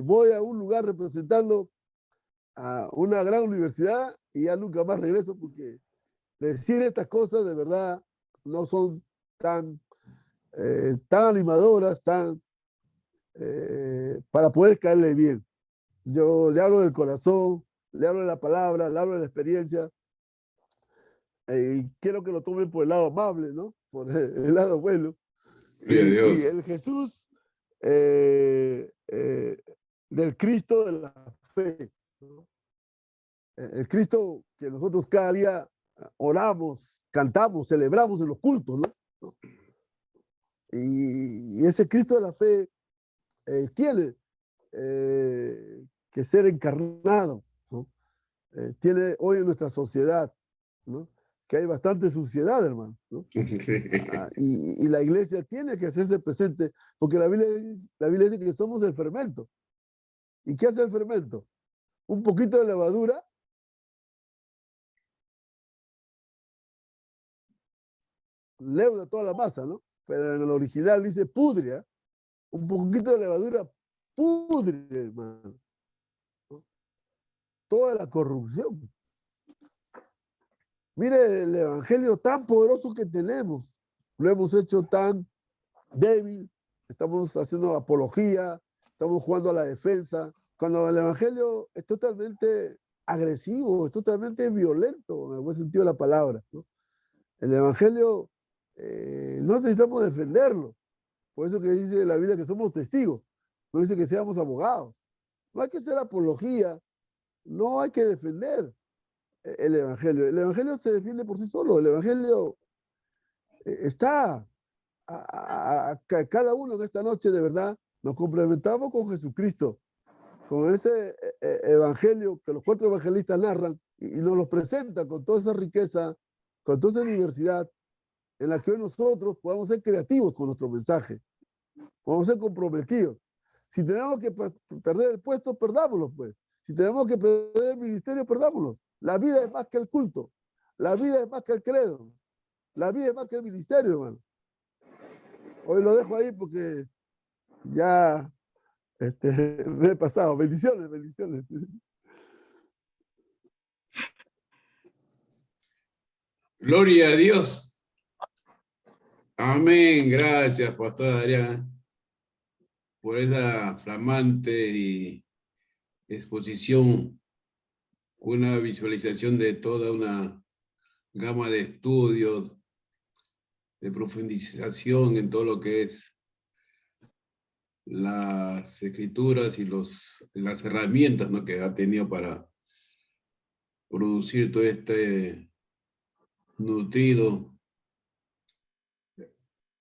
voy a un lugar representando a una gran universidad y ya nunca más regreso porque decir estas cosas de verdad no son tan animadoras, para poder caerle bien. Yo le hablo del corazón, le hablo de la palabra, le hablo de la experiencia. quiero que lo tomen por el lado amable, ¿no? Por el lado bueno. Gloria a Y Dios. el Jesús del Cristo de la fe, ¿no? El Cristo que nosotros cada día oramos, cantamos, celebramos en los cultos, ¿no? Y ese Cristo de la fe tiene que ser encarnado, ¿no? Tiene hoy en nuestra sociedad, ¿no? Que hay bastante suciedad, hermano, ¿no? Y la iglesia tiene que hacerse presente, porque la Biblia dice que somos el fermento. ¿Y qué hace el fermento? Un poquito de levadura leuda toda la masa, ¿no? Pero en el original dice pudre, ¿eh? Un poquito de levadura pudre, hermano, ¿no? Toda la corrupción. Mire el evangelio tan poderoso que tenemos. Lo hemos hecho tan débil. Estamos haciendo apología, estamos jugando a la defensa. Cuando el evangelio es totalmente agresivo, es totalmente violento, en el buen sentido de la palabra, ¿no? El evangelio no necesitamos defenderlo. Por eso que dice la Biblia que somos testigos. No dice que seamos abogados. No hay que hacer apología. No hay que defender el evangelio. El evangelio se defiende por sí solo. El evangelio está cada uno en esta noche, de verdad, nos complementamos con Jesucristo, con ese evangelio que los 4 evangelistas narran y nos los presentan con toda esa riqueza, con toda esa diversidad, en la que hoy nosotros podamos ser creativos con nuestro mensaje, podamos ser comprometidos. Si tenemos que perder el puesto, perdámoslo, pues. Si tenemos que perder el ministerio, perdámoslo. La vida es más que el culto, la vida es más que el credo, la vida es más que el ministerio, hermano. Hoy lo dejo ahí porque ya me he pasado. Bendiciones, bendiciones. Gloria a Dios. Amén. Gracias, Pastor Adrián, por esa flamante exposición, una visualización de toda una gama de estudios, de profundización en todo lo que es las escrituras y las herramientas, ¿no?, que ha tenido para producir todo este nutrido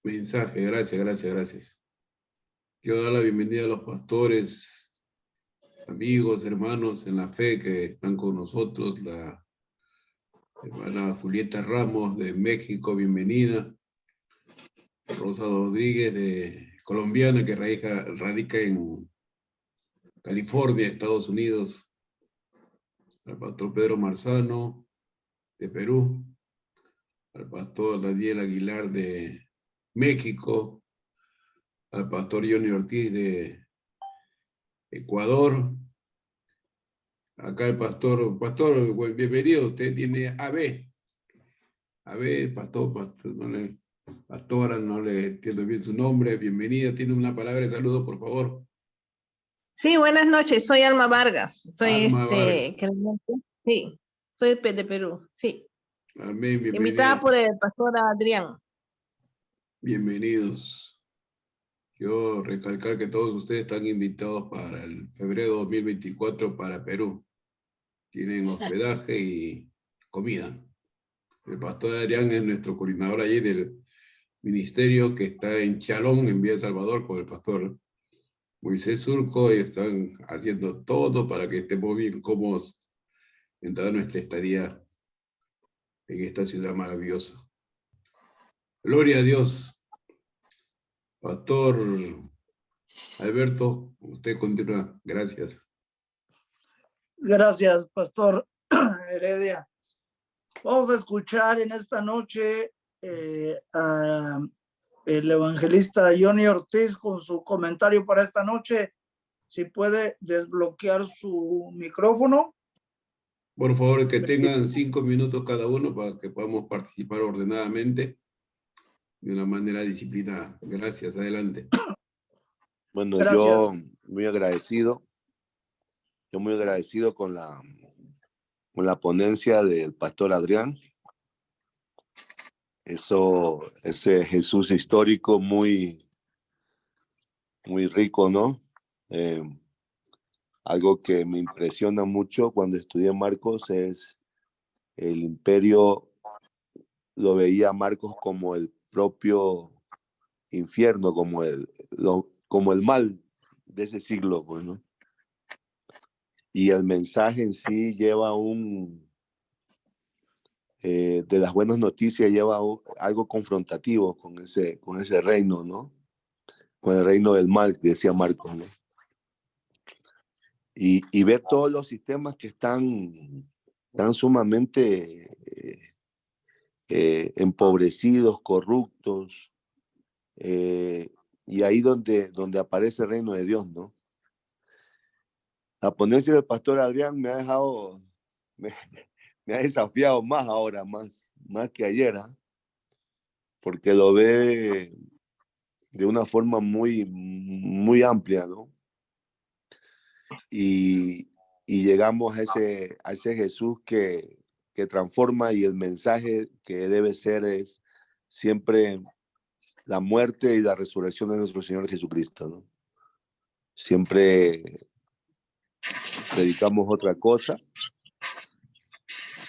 mensaje. Gracias, gracias, gracias. Quiero dar la bienvenida a los pastores, amigos, hermanos en la fe que están con nosotros. La hermana Julieta Ramos de México, bienvenida. Rosa Rodríguez, colombiana, que radica en California, Estados Unidos. Al pastor Pedro Marzano, de Perú. Al pastor Daniel Aguilar, de México. Al pastor Johnny Ortiz, de Ecuador. Acá el pastor, bienvenido, usted tiene AB, pastora, no le entiendo bien su nombre, bienvenida, tiene una palabra de saludo, por favor. Sí, buenas noches, soy Alma Vargas, soy Alma Vargas. Sí, soy de Perú, sí. Amén, bienvenida. Invitada por el pastor Adrián. Bienvenidos. Quiero recalcar que todos ustedes están invitados para el febrero 2024 para Perú. Tienen hospedaje y comida. El pastor Adrián es nuestro coordinador allí del ministerio que está en Chalón, en Villa Salvador, con el pastor Moisés Surco, y están haciendo todo para que estemos bien cómodos en toda nuestra estadía en esta ciudad maravillosa. Gloria a Dios. Pastor Alberto, usted continúa. Gracias. Gracias, Pastor Heredia. Vamos a escuchar en esta noche a el evangelista Johnny Ortiz con su comentario para esta noche. Si puede desbloquear su micrófono. Por favor, que tengan 5 minutos cada uno para que podamos participar ordenadamente de una manera disciplinada. Gracias, adelante. Bueno, Gracias. yo muy agradecido con la ponencia del pastor Adrián. ese Jesús histórico muy, muy rico, ¿no? Algo que me impresiona mucho cuando estudié Marcos es el imperio, lo veía Marcos como el propio infierno, como el mal de ese siglo, pues, ¿no? Y el mensaje en sí lleva de las buenas noticias, lleva algo confrontativo con ese reino, ¿no? Con el reino del mal, decía Marcos, ¿no? Y ver todos los sistemas que están sumamente empobrecidos, corruptos, y ahí donde aparece el reino de Dios, ¿no? La ponencia del pastor Adrián me ha dejado, me ha desafiado más ahora, más que ayer, ¿eh? Porque lo ve de una forma muy, muy amplia, ¿no? Y llegamos a ese Jesús que transforma, y el mensaje que debe ser es siempre la muerte y la resurrección de nuestro Señor Jesucristo, ¿no? Siempre predicamos otra cosa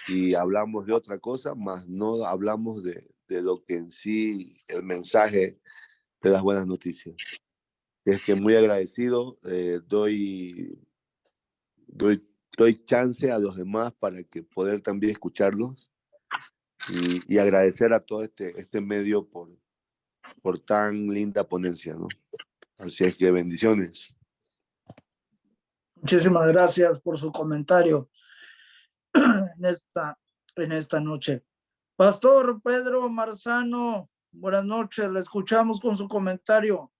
y hablamos de otra cosa, mas no hablamos de lo que en sí el mensaje de las buenas noticias. Es que muy agradecido, doy chance a los demás para que poder también escucharlos, y agradecer a todo este medio por tan linda ponencia, ¿no? Así es que bendiciones. Muchísimas gracias por su comentario en esta noche. Pastor Pedro Marzano, buenas noches, le escuchamos con su comentario.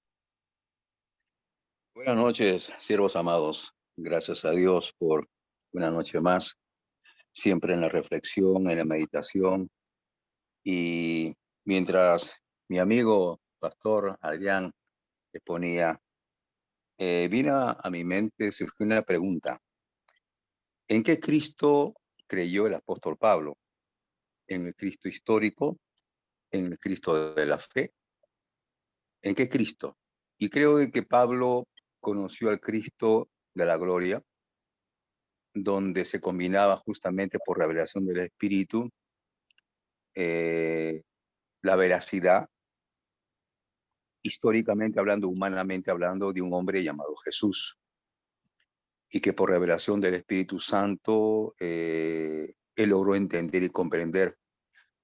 Buenas noches, siervos amados. Gracias a Dios por una noche más, siempre en la reflexión, en la meditación. Y mientras mi amigo Pastor Adrián exponía, vino a mi mente, surgió una pregunta. ¿En qué Cristo creyó el apóstol Pablo? ¿En el Cristo histórico? ¿En el Cristo de la fe? ¿En qué Cristo? Y creo que Pablo conoció al Cristo de la gloria, donde se combinaba justamente por revelación del Espíritu la veracidad, históricamente hablando, humanamente hablando, de un hombre llamado Jesús, y que por revelación del Espíritu Santo él logró entender y comprender.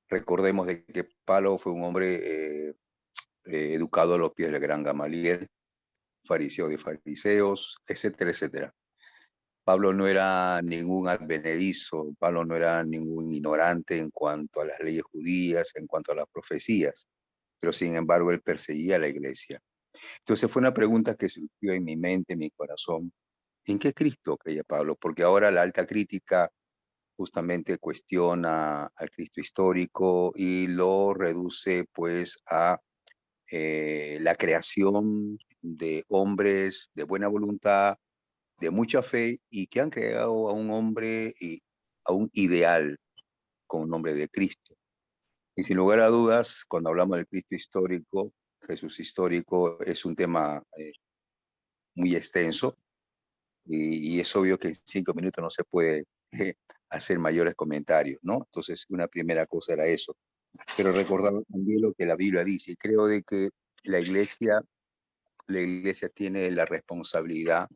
Recordemos de que Pablo fue un hombre educado a los pies del gran Gamaliel, fariseo de fariseos, etcétera, etcétera. Pablo no era ningún advenedizo, Pablo no era ningún ignorante en cuanto a las leyes judías, en cuanto a las profecías, pero sin embargo él perseguía a la iglesia. Entonces fue una pregunta que surgió en mi mente, en mi corazón. ¿En qué Cristo creía Pablo? Porque ahora la alta crítica justamente cuestiona al Cristo histórico y lo reduce pues a la creación de hombres de buena voluntad, de mucha fe, y que han creado a un hombre y a un ideal con el nombre de Cristo. Y sin lugar a dudas, cuando hablamos del Cristo histórico, Jesús histórico, es un tema muy extenso, y es obvio que en 5 minutos no se puede hacer mayores comentarios, ¿no? Entonces, una primera cosa era eso. Pero recordar también lo que la Biblia dice. Creo de que la iglesia tiene la responsabilidad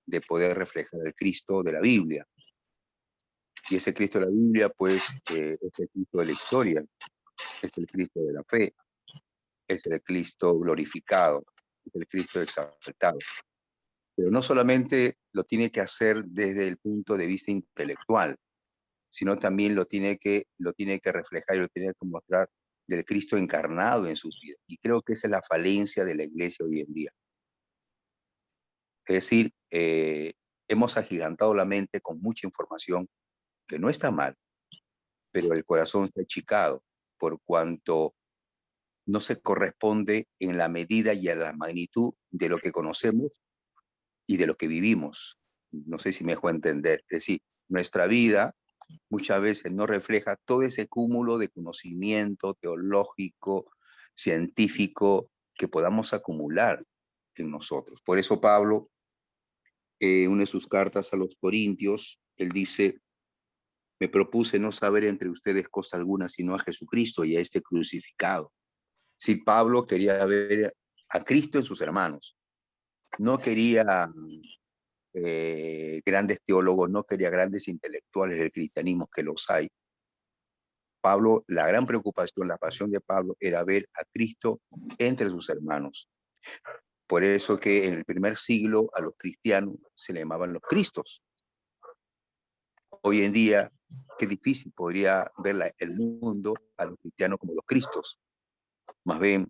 de poder reflejar el Cristo de la Biblia. Y ese Cristo de la Biblia, pues, es el Cristo de la historia, es el Cristo de la fe, es el Cristo glorificado, es el Cristo exaltado. Pero no solamente lo tiene que hacer desde el punto de vista intelectual, sino también lo tiene que reflejar y lo tiene que mostrar del Cristo encarnado en sus vidas. Y creo que esa es la falencia de la iglesia hoy en día. Es decir, hemos agigantado la mente con mucha información que no está mal, pero el corazón está achicado por cuanto no se corresponde en la medida y a la magnitud de lo que conocemos y de lo que vivimos. No sé si me dejo entender. Es decir, nuestra vida muchas veces no refleja todo ese cúmulo de conocimiento teológico, científico que podamos acumular en nosotros. Por eso Pablo, en una de sus cartas a los Corintios, él dice: me propuse no saber entre ustedes cosa alguna sino a Jesucristo y a este crucificado. Si Pablo quería ver a Cristo en sus hermanos, no quería grandes teólogos, no quería grandes intelectuales del cristianismo, que los hay. Pablo, la gran preocupación, la pasión de Pablo era ver a Cristo entre sus hermanos. Por eso que en el primer siglo a los cristianos se le llamaban los Cristos. Hoy en día, qué difícil podría ver el mundo a los cristianos como los Cristos. Más ven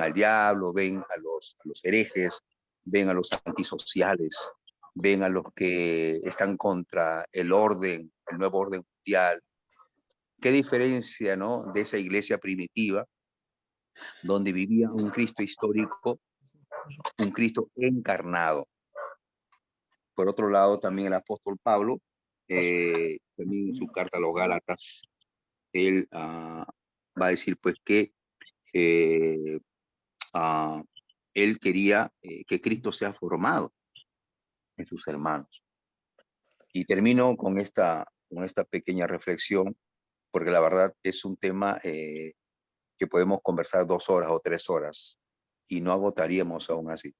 al diablo, ven a los herejes, ven a los antisociales, ven a los que están contra el orden, el nuevo orden mundial. Qué diferencia, ¿no?, de esa iglesia primitiva, donde vivía un Cristo histórico, un Cristo encarnado. Por otro lado, también el apóstol Pablo, también en su carta a los Gálatas, él va a decir pues que él quería que Cristo sea formado en sus hermanos. Y termino con esta pequeña reflexión, porque la verdad es un tema que podemos conversar 2 horas o 3 horas y no agotaríamos aún así.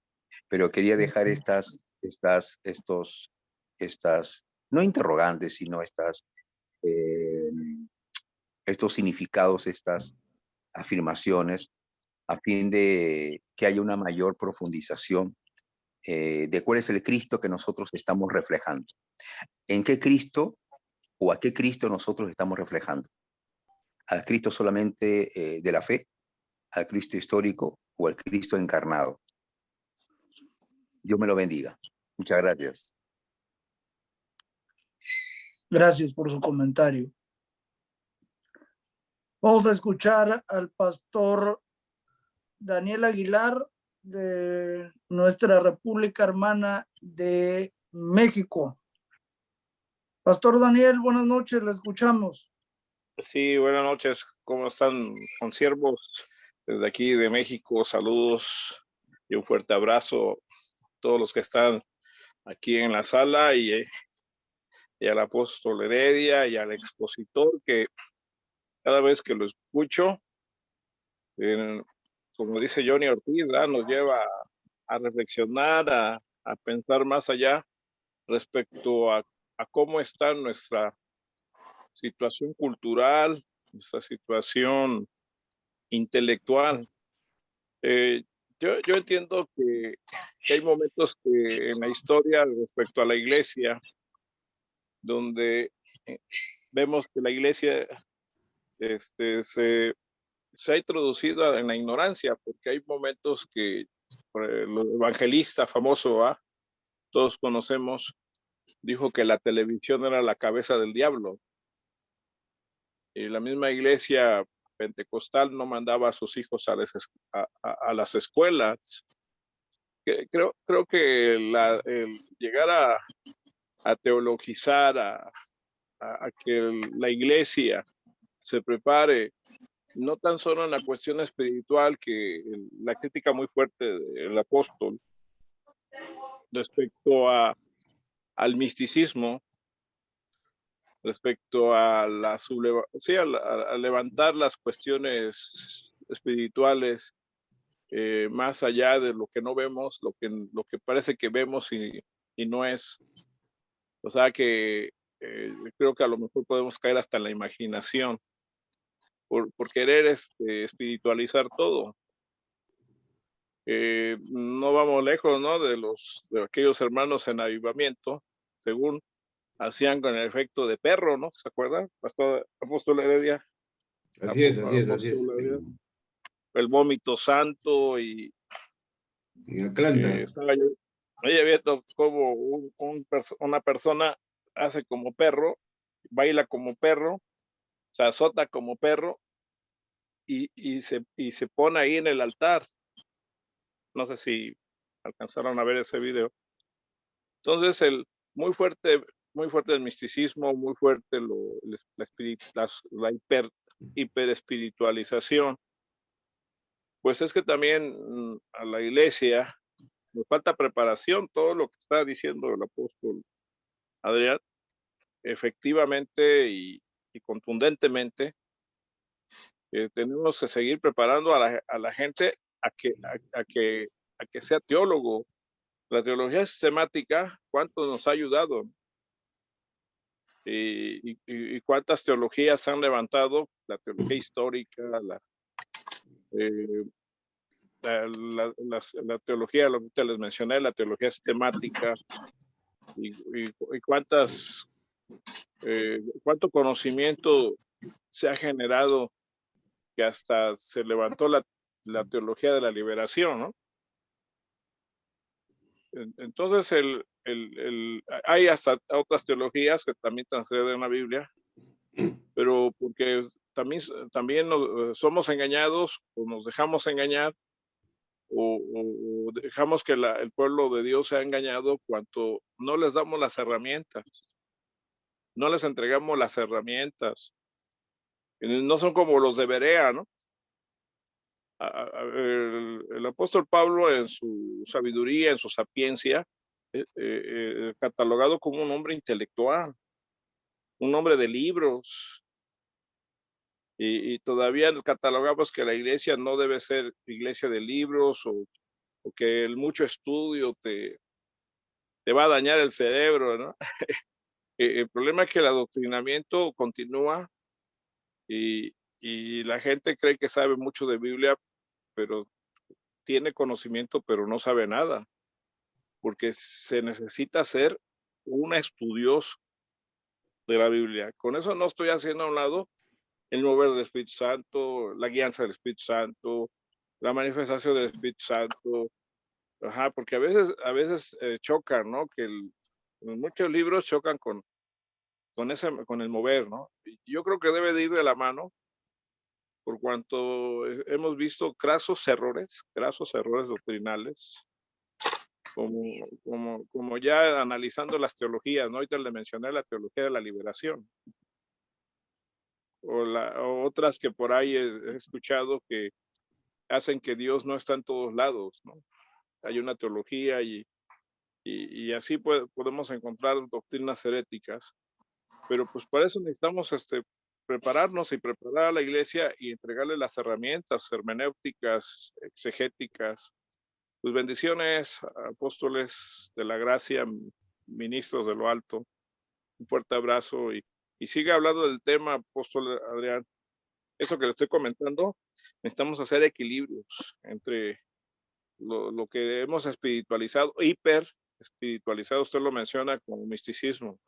Pero quería dejar estas, no interrogantes, sino estos significados, estas afirmaciones, a fin de que haya una mayor profundización de cuál es el Cristo que nosotros estamos reflejando. ¿En qué Cristo o a qué Cristo nosotros estamos reflejando? ¿Al Cristo solamente de la fe? ¿Al Cristo histórico o al Cristo encarnado? Dios me lo bendiga. Muchas gracias. Gracias por su comentario. Vamos a escuchar al pastor Daniel Aguilar de nuestra República Hermana de México. Pastor Daniel, buenas noches, le escuchamos. Sí, buenas noches. ¿Cómo están, consiervos? Desde aquí de México, saludos y un fuerte abrazo a todos los que están aquí en la sala y al apóstol Heredia y al expositor, que cada vez que lo escucho, como dice Johnny Ortiz, nos lleva a reflexionar, a pensar más allá respecto a cómo está nuestra situación cultural, nuestra situación intelectual. Yo entiendo que hay momentos que en la historia respecto a la iglesia, donde vemos que la iglesia se ha introducido en la ignorancia, porque hay momentos que el evangelista famoso, todos conocemos, dijo que la televisión era la cabeza del diablo. Y la misma iglesia pentecostal no mandaba a sus hijos a las escuelas. Creo que el llegar a teologizar, a que la iglesia se prepare, no tan solo en la cuestión espiritual, que la crítica muy fuerte del apóstol respecto al misticismo, respecto a a levantar las cuestiones espirituales más allá de lo que no vemos, lo que parece que vemos y no es. O sea que creo que a lo mejor podemos caer hasta en la imaginación por querer espiritualizar todo. No vamos lejos, ¿no?, de aquellos hermanos en avivamiento, según hacían con el efecto de perro, ¿no? ¿Se acuerdan? Apóstol Heredia. Así es. El vómito santo y En Atlanta. estaba yo viendo cómo una persona hace como perro, baila como perro, se azota como perro y se pone ahí en el altar. No sé si alcanzaron a ver ese video. Entonces, muy fuerte muy fuerte el misticismo, muy fuerte la hiperespiritualización. Pues es que también a la iglesia nos falta preparación, todo lo que está diciendo el apóstol Adrián, efectivamente y contundentemente, tenemos que seguir preparando a la gente a que sea teólogo. La teología sistemática, ¿cuánto nos ha ayudado? Y cuántas teologías han levantado, la teología histórica, la teología, lo que te les mencioné, la teología sistemática, y cuánto conocimiento se ha generado, que hasta se levantó la teología de la liberación, ¿no? Entonces, hay hasta otras teologías que también transgreden la Biblia, pero porque también somos engañados o nos dejamos engañar o dejamos que el pueblo de Dios sea engañado cuando no les damos las herramientas, no les entregamos las herramientas. No son como los de Berea, ¿no? El apóstol Pablo, en su sabiduría, en su sapiencia, catalogado como un hombre intelectual, un hombre de libros, y todavía catalogamos que la iglesia no debe ser iglesia de libros, o que el mucho estudio te va a dañar el cerebro, ¿no? El problema es que el adoctrinamiento continúa, y la gente cree que sabe mucho de Biblia, pero tiene conocimiento, pero no sabe nada, porque se necesita ser un estudioso de la Biblia. Con eso no estoy haciendo a un lado el mover del Espíritu Santo, la guianza del Espíritu Santo, la manifestación del Espíritu Santo. Ajá, porque a veces chocan, ¿no? Que muchos libros chocan con el mover, ¿no? Yo creo que debe de ir de la mano, por cuanto hemos visto crasos errores doctrinales, como ya analizando las teologías, ¿no? Ahorita le mencioné la teología de la liberación, o otras que por ahí he escuchado que hacen que Dios no está en todos lados, ¿no? Hay una teología y así podemos encontrar doctrinas heréticas, pero pues para eso necesitamos prepararnos y preparar a la iglesia y entregarle las herramientas hermenéuticas, exegéticas. Pues bendiciones, apóstoles de la gracia, ministros de lo alto. Un fuerte abrazo y sigue hablando del tema, apóstol Adrián. Eso que le estoy comentando, necesitamos hacer equilibrios entre lo que hemos espiritualizado, hiper espiritualizado, usted lo menciona como misticismo,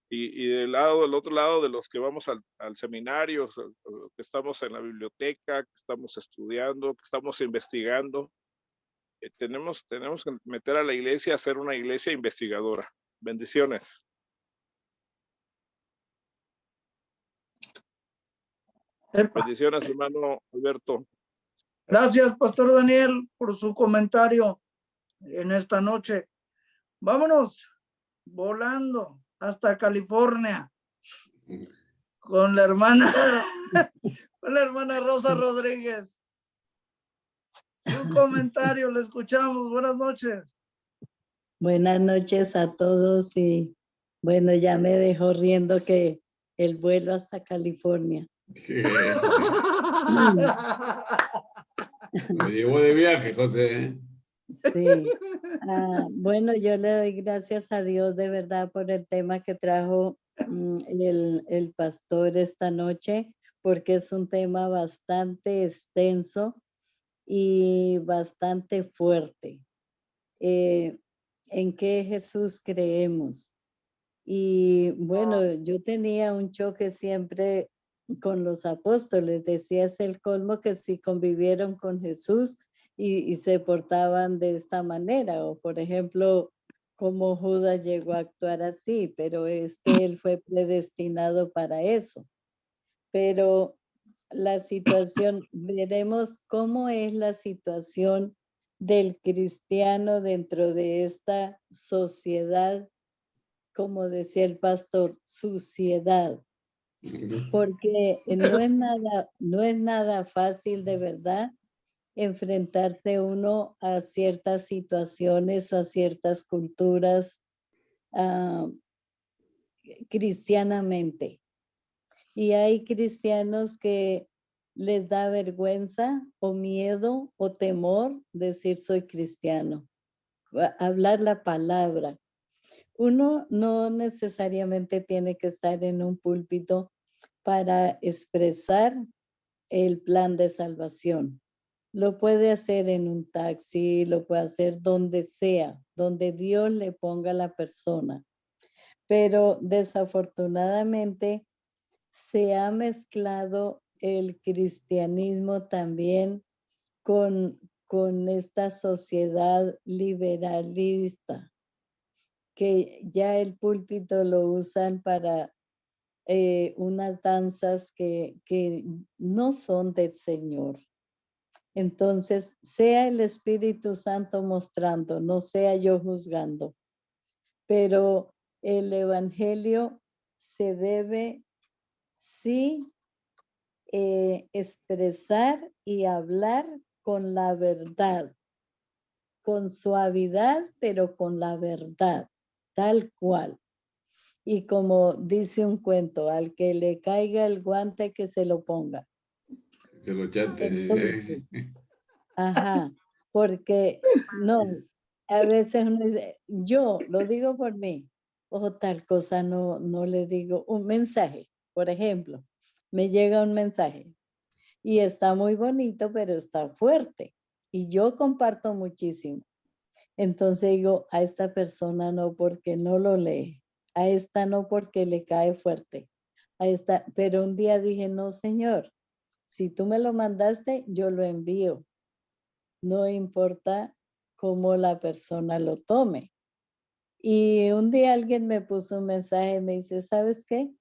y del otro lado, de los que vamos al seminario, que estamos en la biblioteca, que estamos estudiando, que estamos investigando, tenemos que meter a la iglesia a ser una iglesia investigadora. Bendiciones. Bendiciones, hermano Alberto. Gracias, Pastor Daniel, por su comentario en esta noche. Vámonos volando hasta California con la hermana Rosa Rodríguez. Su comentario, le escuchamos. Buenas noches. Buenas noches a todos, y bueno, ya me dejó riendo que el vuelo hasta California. Me llevó de viaje, José. Sí. Bueno, yo le doy gracias a Dios de verdad por el tema que trajo el pastor esta noche, porque es un tema bastante extenso y bastante fuerte. ¿En qué Jesús creemos? Y bueno, yo tenía un choque siempre con los apóstoles. Decía, es el colmo que si convivieron con Jesús y se portaban de esta manera, o por ejemplo, como Judas llegó a actuar así, pero él fue predestinado para eso. Pero la situación, veremos cómo es la situación del cristiano dentro de esta sociedad como decía el pastor, suciedad, porque no es nada fácil de verdad enfrentarse uno a ciertas situaciones o a ciertas culturas cristianamente. Y hay cristianos que les da vergüenza o miedo o temor decir soy cristiano, hablar la palabra. Uno no necesariamente tiene que estar en un púlpito para expresar el plan de salvación. Lo puede hacer en un taxi, lo puede hacer donde sea, donde Dios le ponga a la persona. Pero desafortunadamente se ha mezclado el cristianismo también con esta sociedad liberalista, que ya el púlpito lo usan para unas danzas que no son del Señor. Entonces, sea el Espíritu Santo mostrando, no sea yo juzgando, pero el Evangelio se debe, sí, expresar y hablar con la verdad, con suavidad, pero con la verdad, tal cual. Y como dice un cuento, al que le caiga el guante que se lo ponga. Se lo chante. Entonces, ajá, porque no, a veces uno dice, yo lo digo por mí, o tal cosa no le digo. Un mensaje, por ejemplo, me llega un mensaje y está muy bonito, pero está fuerte. Y yo comparto muchísimo. Entonces digo, a esta persona no porque no lo lee, a esta no porque le cae fuerte, a esta, pero un día dije, no, Señor, si tú me lo mandaste, yo lo envío. No importa cómo la persona lo tome. Y un día alguien me puso un mensaje y me dice, ¿sabes qué?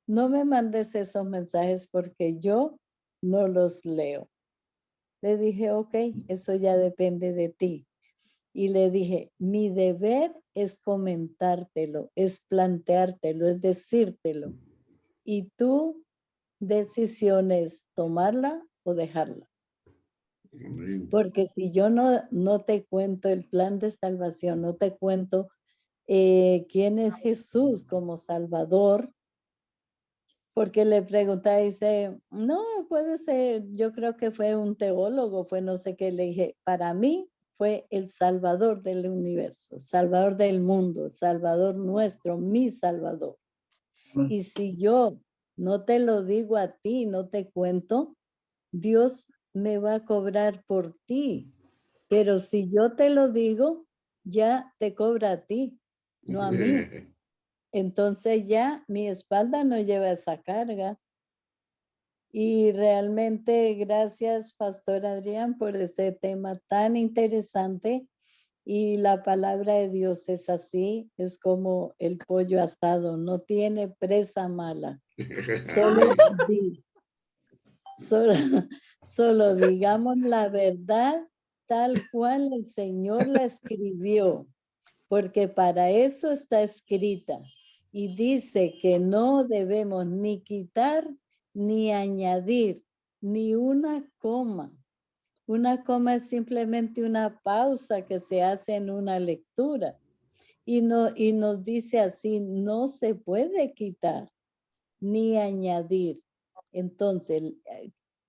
No me mandes esos mensajes porque yo no los leo. Le dije, ok, eso ya depende de ti. Y le dije, mi deber es comentártelo, es planteártelo, es decírtelo. Y tu decisión es tomarla o dejarla. Porque si yo no te cuento el plan de salvación, no te cuento quién es Jesús como Salvador, porque le pregunté, dice, no, puede ser, yo creo que fue un teólogo, fue no sé qué, le dije, para mí fue el Salvador del universo, Salvador del mundo, Salvador nuestro, mi Salvador. Y si yo no te lo digo a ti, no te cuento, Dios me va a cobrar por ti. Pero si yo te lo digo, ya te cobra a ti, no a mí. Entonces ya mi espalda no lleva esa carga. Y realmente gracias, Pastor Adrián, por ese tema tan interesante. Y la palabra de Dios es así, es como el pollo asado, no tiene presa mala. Solo digamos la verdad tal cual el Señor la escribió, porque para eso está escrita. Y dice que no debemos ni quitar ni añadir ni una coma. Una coma es simplemente una pausa que se hace en una lectura. Y nos dice así, no se puede quitar ni añadir. Entonces,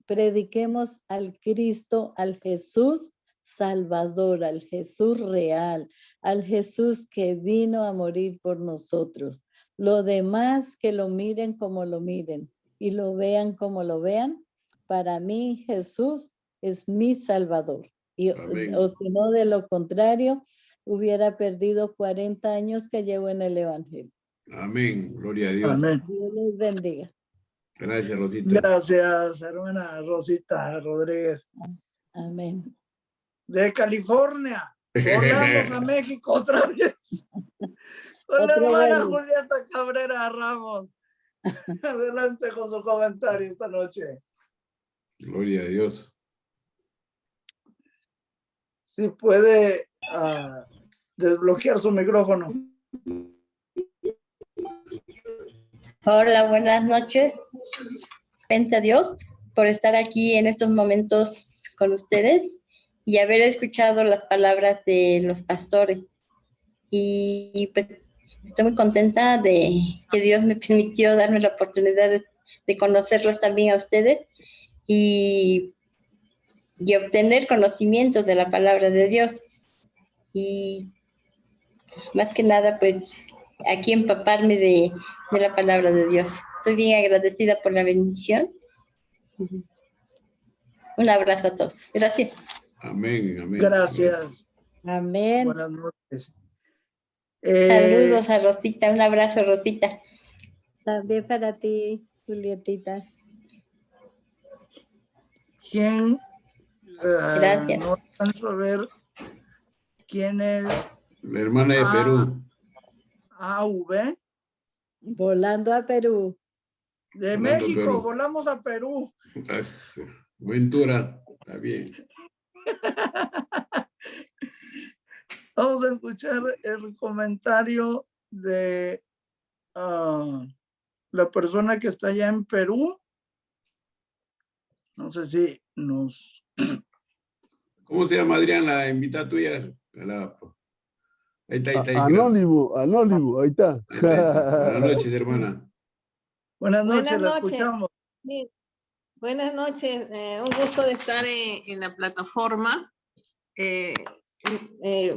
prediquemos al Cristo, al Jesús Salvador, al Jesús real, al Jesús que vino a morir por nosotros. Lo demás que lo miren como lo miren y lo vean como lo vean. Para mí Jesús es mi Salvador. O si no, de lo contrario, hubiera perdido 40 años que llevo en el Evangelio. Amén, gloria a Dios. Amén. Dios les bendiga. Gracias, Rosita. Gracias, hermana Rosita Rodríguez. Amén. De California, volamos a México otra vez. Con la hermana Julieta Cabrera Ramos. Adelante con su comentario esta noche. Gloria a Dios. Si puede desbloquear su micrófono. Hola, buenas noches. Frente a Dios por estar aquí en estos momentos con ustedes y haber escuchado las palabras de los pastores. Y pues estoy muy contenta de que Dios me permitió darme la oportunidad de conocerlos también a ustedes y obtener conocimiento de la palabra de Dios. Y más que nada, pues aquí empaparme de la palabra de Dios. Estoy bien agradecida por la bendición. Un abrazo a todos. Gracias. Amén, amén. Gracias. Amén. Buenas noches. Saludos a Rosita. Un abrazo, Rosita. También para ti, Julietita. ¿Quién? Gracias. No alcanzo a ver quién es. La hermana de Perú. AV. Volando a Perú. De Volando México, Perú. volamos a Perú. Ventura, está bien. Vamos a escuchar el comentario de la persona que está allá en Perú. No sé si nos... ¿Cómo se llama, Adrián, la invitada tuya? Ahí está. Anónimo, ahí está. Buenas noches, hermana. Buenas noches, Buenas la noches. escuchamos. Sí. Buenas noches, un gusto de estar en la plataforma.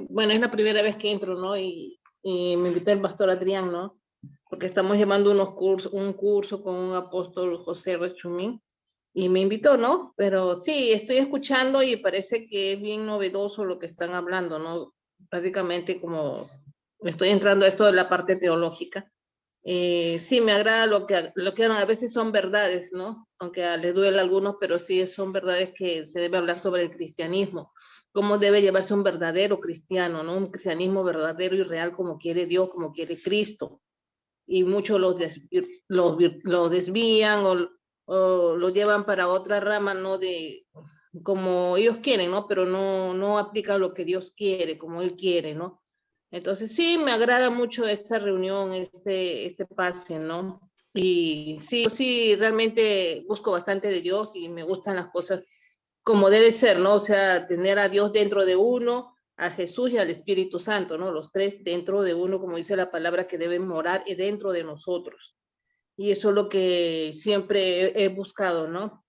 Bueno, es la primera vez que entro, ¿no? Y me invitó el pastor Adrián, ¿no? Porque estamos llevando un curso con un apóstol José Rechumín, y me invitó, ¿no? Pero sí, estoy escuchando y parece que es bien novedoso lo que están hablando, ¿no? Prácticamente como estoy entrando a esto de la parte teológica. Sí, me agrada lo que a veces son verdades, ¿no? Aunque les duele a algunos, pero sí son verdades que se debe hablar sobre el cristianismo. Cómo debe llevarse un verdadero cristiano, ¿no? Un cristianismo verdadero y real como quiere Dios, como quiere Cristo. Y muchos los desvían o lo llevan para otra rama, ¿no? De como ellos quieren, ¿no? Pero no aplican lo que Dios quiere, como Él quiere, ¿no? Entonces sí, me agrada mucho esta reunión, este pase, ¿no? Y sí, realmente busco bastante de Dios y me gustan las cosas como debe ser, ¿no? O sea, tener a Dios dentro de uno, a Jesús y al Espíritu Santo, ¿no? Los tres dentro de uno, como dice la palabra, que deben morar dentro de nosotros. Y eso es lo que siempre he buscado, ¿no?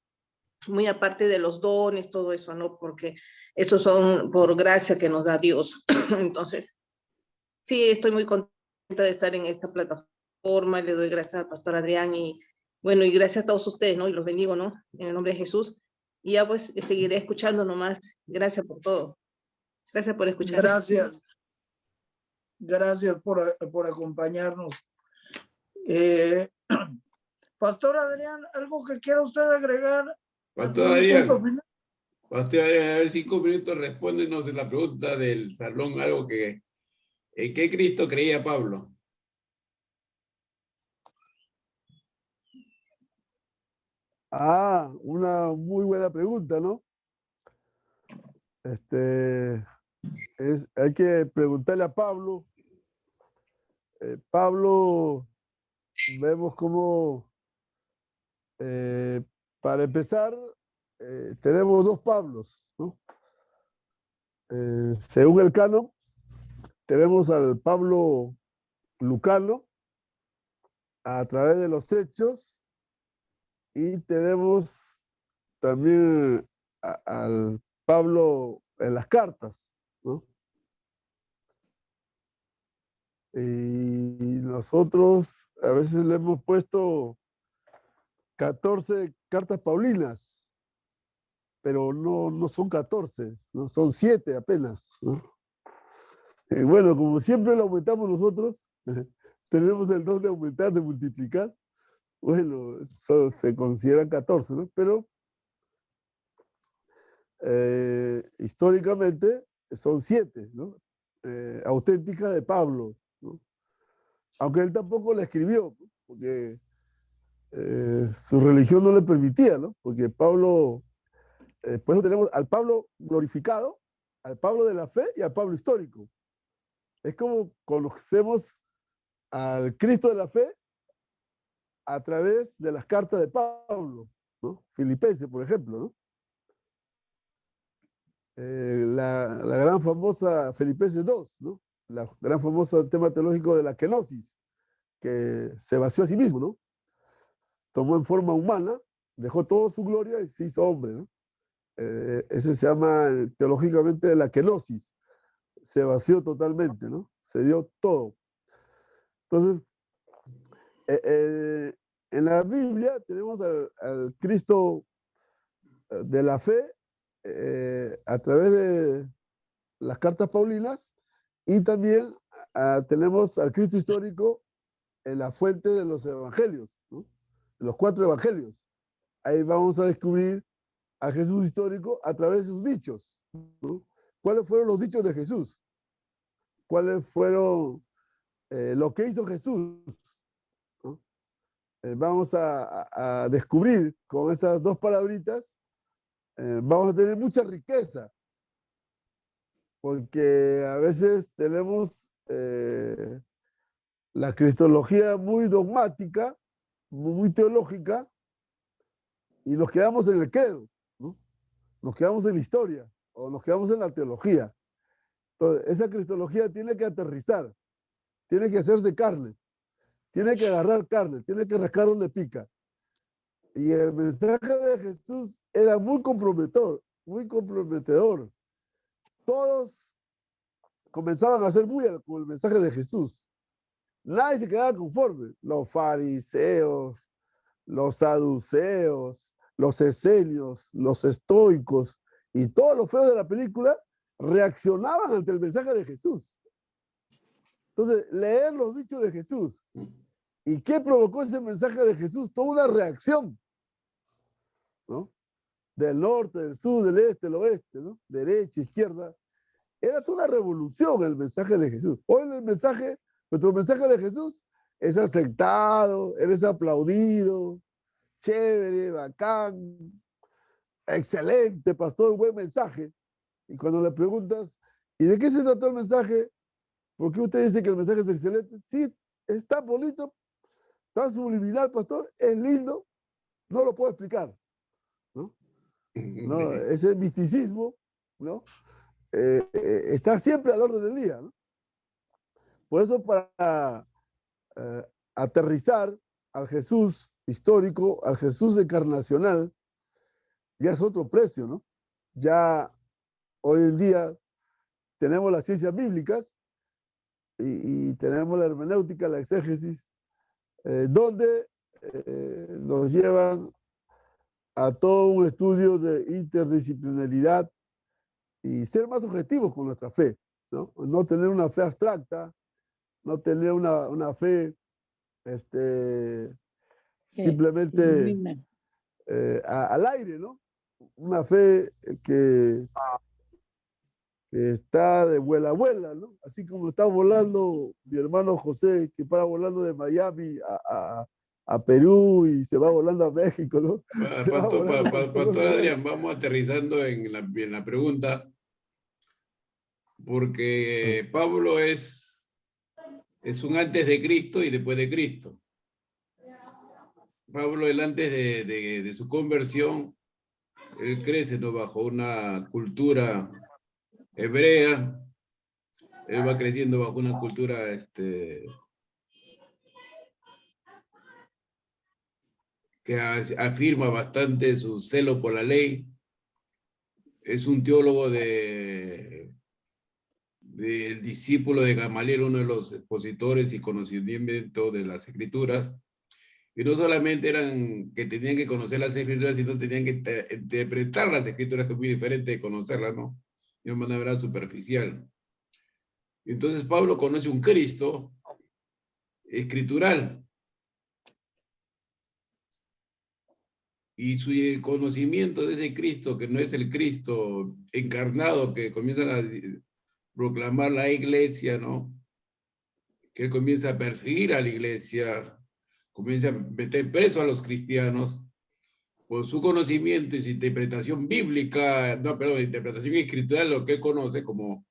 Muy aparte de los dones, todo eso, ¿no? Porque esos son por gracia que nos da Dios. Entonces, sí, estoy muy contenta de estar en esta plataforma. Le doy gracias al pastor Adrián y, bueno, y gracias a todos ustedes, ¿no? Y los bendigo, ¿no? En el nombre de Jesús. Y ya pues seguiré escuchando nomás. Gracias por todo. Gracias por escuchar. Gracias por acompañarnos. Pastor Adrián, ¿algo que quiera usted agregar? Pastor Adrián, a ver, 5 minutos, respóndenos en la pregunta del salón, algo que, ¿en qué Cristo creía Pablo? Una muy buena pregunta, ¿no? Hay que preguntarle a Pablo. Pablo, vemos cómo, para empezar, tenemos 2 Pablos, ¿no? Según el canon, tenemos al Pablo Lucano a través de los Hechos y tenemos también al Pablo en las cartas, ¿no? Y nosotros a veces le hemos puesto 14 cartas paulinas, pero no son 14, ¿no? Son 7 apenas, ¿no? Bueno, como siempre lo aumentamos nosotros, tenemos el don de aumentar, de multiplicar. Bueno, eso se consideran 14, ¿no? Pero históricamente son 7, ¿no? Auténticas de Pablo, ¿no? Aunque él tampoco la escribió, porque su religión no le permitía, ¿no? Porque Pablo, por eso tenemos al Pablo glorificado, al Pablo de la fe y al Pablo histórico. Es como conocemos al Cristo de la fe a través de las cartas de Pablo, ¿no? Filipenses, por ejemplo, ¿no? La gran famosa Filipenses 2, ¿no? La gran famosa tema teológico de la kenosis, que se vació a sí mismo, ¿no? Tomó en forma humana, dejó toda su gloria y se hizo hombre, ¿no? Ese se llama teológicamente la kenosis, se vació totalmente, ¿no? Se dio todo. Entonces, en la Biblia tenemos al Cristo de la fe a través de las cartas paulinas y también tenemos al Cristo histórico en la fuente de los evangelios, ¿no? Los 4 evangelios. Ahí vamos a descubrir a Jesús histórico a través de sus dichos, ¿no? ¿Cuáles fueron los dichos de Jesús? ¿Cuáles fueron lo que hizo Jesús? ¿No? Vamos a descubrir con esas 2 palabritas, vamos a tener mucha riqueza, porque a veces tenemos la cristología muy dogmática, muy teológica, y nos quedamos en el credo, ¿no? Nos quedamos en la historia, o nos quedamos en la teología. Entonces, esa cristología tiene que aterrizar, tiene que hacerse carne, tiene que agarrar carne, tiene que rascar donde pica. Y el mensaje de Jesús era muy comprometedor, muy comprometedor. Todos comenzaban a hacer bulla con el mensaje de Jesús. Nadie se quedaba conforme. Los fariseos, los saduceos, los esenios, los estoicos y todos los feos de la película reaccionaban ante el mensaje de Jesús. Entonces, leer los dichos de Jesús. ¿Y qué provocó ese mensaje de Jesús? Toda una reacción, ¿no? Del norte, del sur, del este, del oeste, ¿no? Derecha, izquierda. Era toda una revolución el mensaje de Jesús. Hoy nuestro mensaje de Jesús es aceptado, eres aplaudido, chévere, bacán, excelente, pastor, buen mensaje. Y cuando le preguntas, ¿y de qué se trató el mensaje? ¿Por qué usted dice que el mensaje es excelente? Sí, está bonito, está subliminal, pastor, es lindo, no lo puedo explicar, ¿no? ¿No? Ese misticismo, ¿no? Está siempre al orden del día, ¿no? Por eso, para aterrizar al Jesús histórico, al Jesús encarnacional, ya es otro precio, ¿no? Ya hoy en día tenemos las ciencias bíblicas y tenemos la hermenéutica, la exégesis, donde nos llevan a todo un estudio de interdisciplinaridad y ser más objetivos con nuestra fe, ¿no? No tener una fe abstracta, no tener una fe simplemente al aire, ¿no? Una fe que está de vuela a vuela, ¿no? Así como está volando mi hermano José, que para volando de Miami a Perú y se va volando a México, ¿no? Pastor Adrián, vamos aterrizando en la pregunta, porque Pablo es un antes de Cristo y después de Cristo. Pablo, el antes de su conversión, él crece, ¿no?, bajo una cultura hebrea. Él va creciendo bajo una cultura que afirma bastante su celo por la ley. Es un teólogo del discípulo de Gamaliel, uno de los expositores y conocimiento de las escrituras. Y no solamente eran que tenían que conocer las escrituras, sino tenían que interpretar las escrituras, que es muy diferente de conocerlas, ¿no? De una manera superficial. Entonces Pablo conoce un Cristo escritural. Y su conocimiento de ese Cristo, que no es el Cristo encarnado que comienzan a proclamar la iglesia, ¿no? Que él comienza a perseguir a la iglesia, comienza a meter preso a los cristianos, por su conocimiento y su interpretación bíblica, interpretación escritural, lo que él conoce como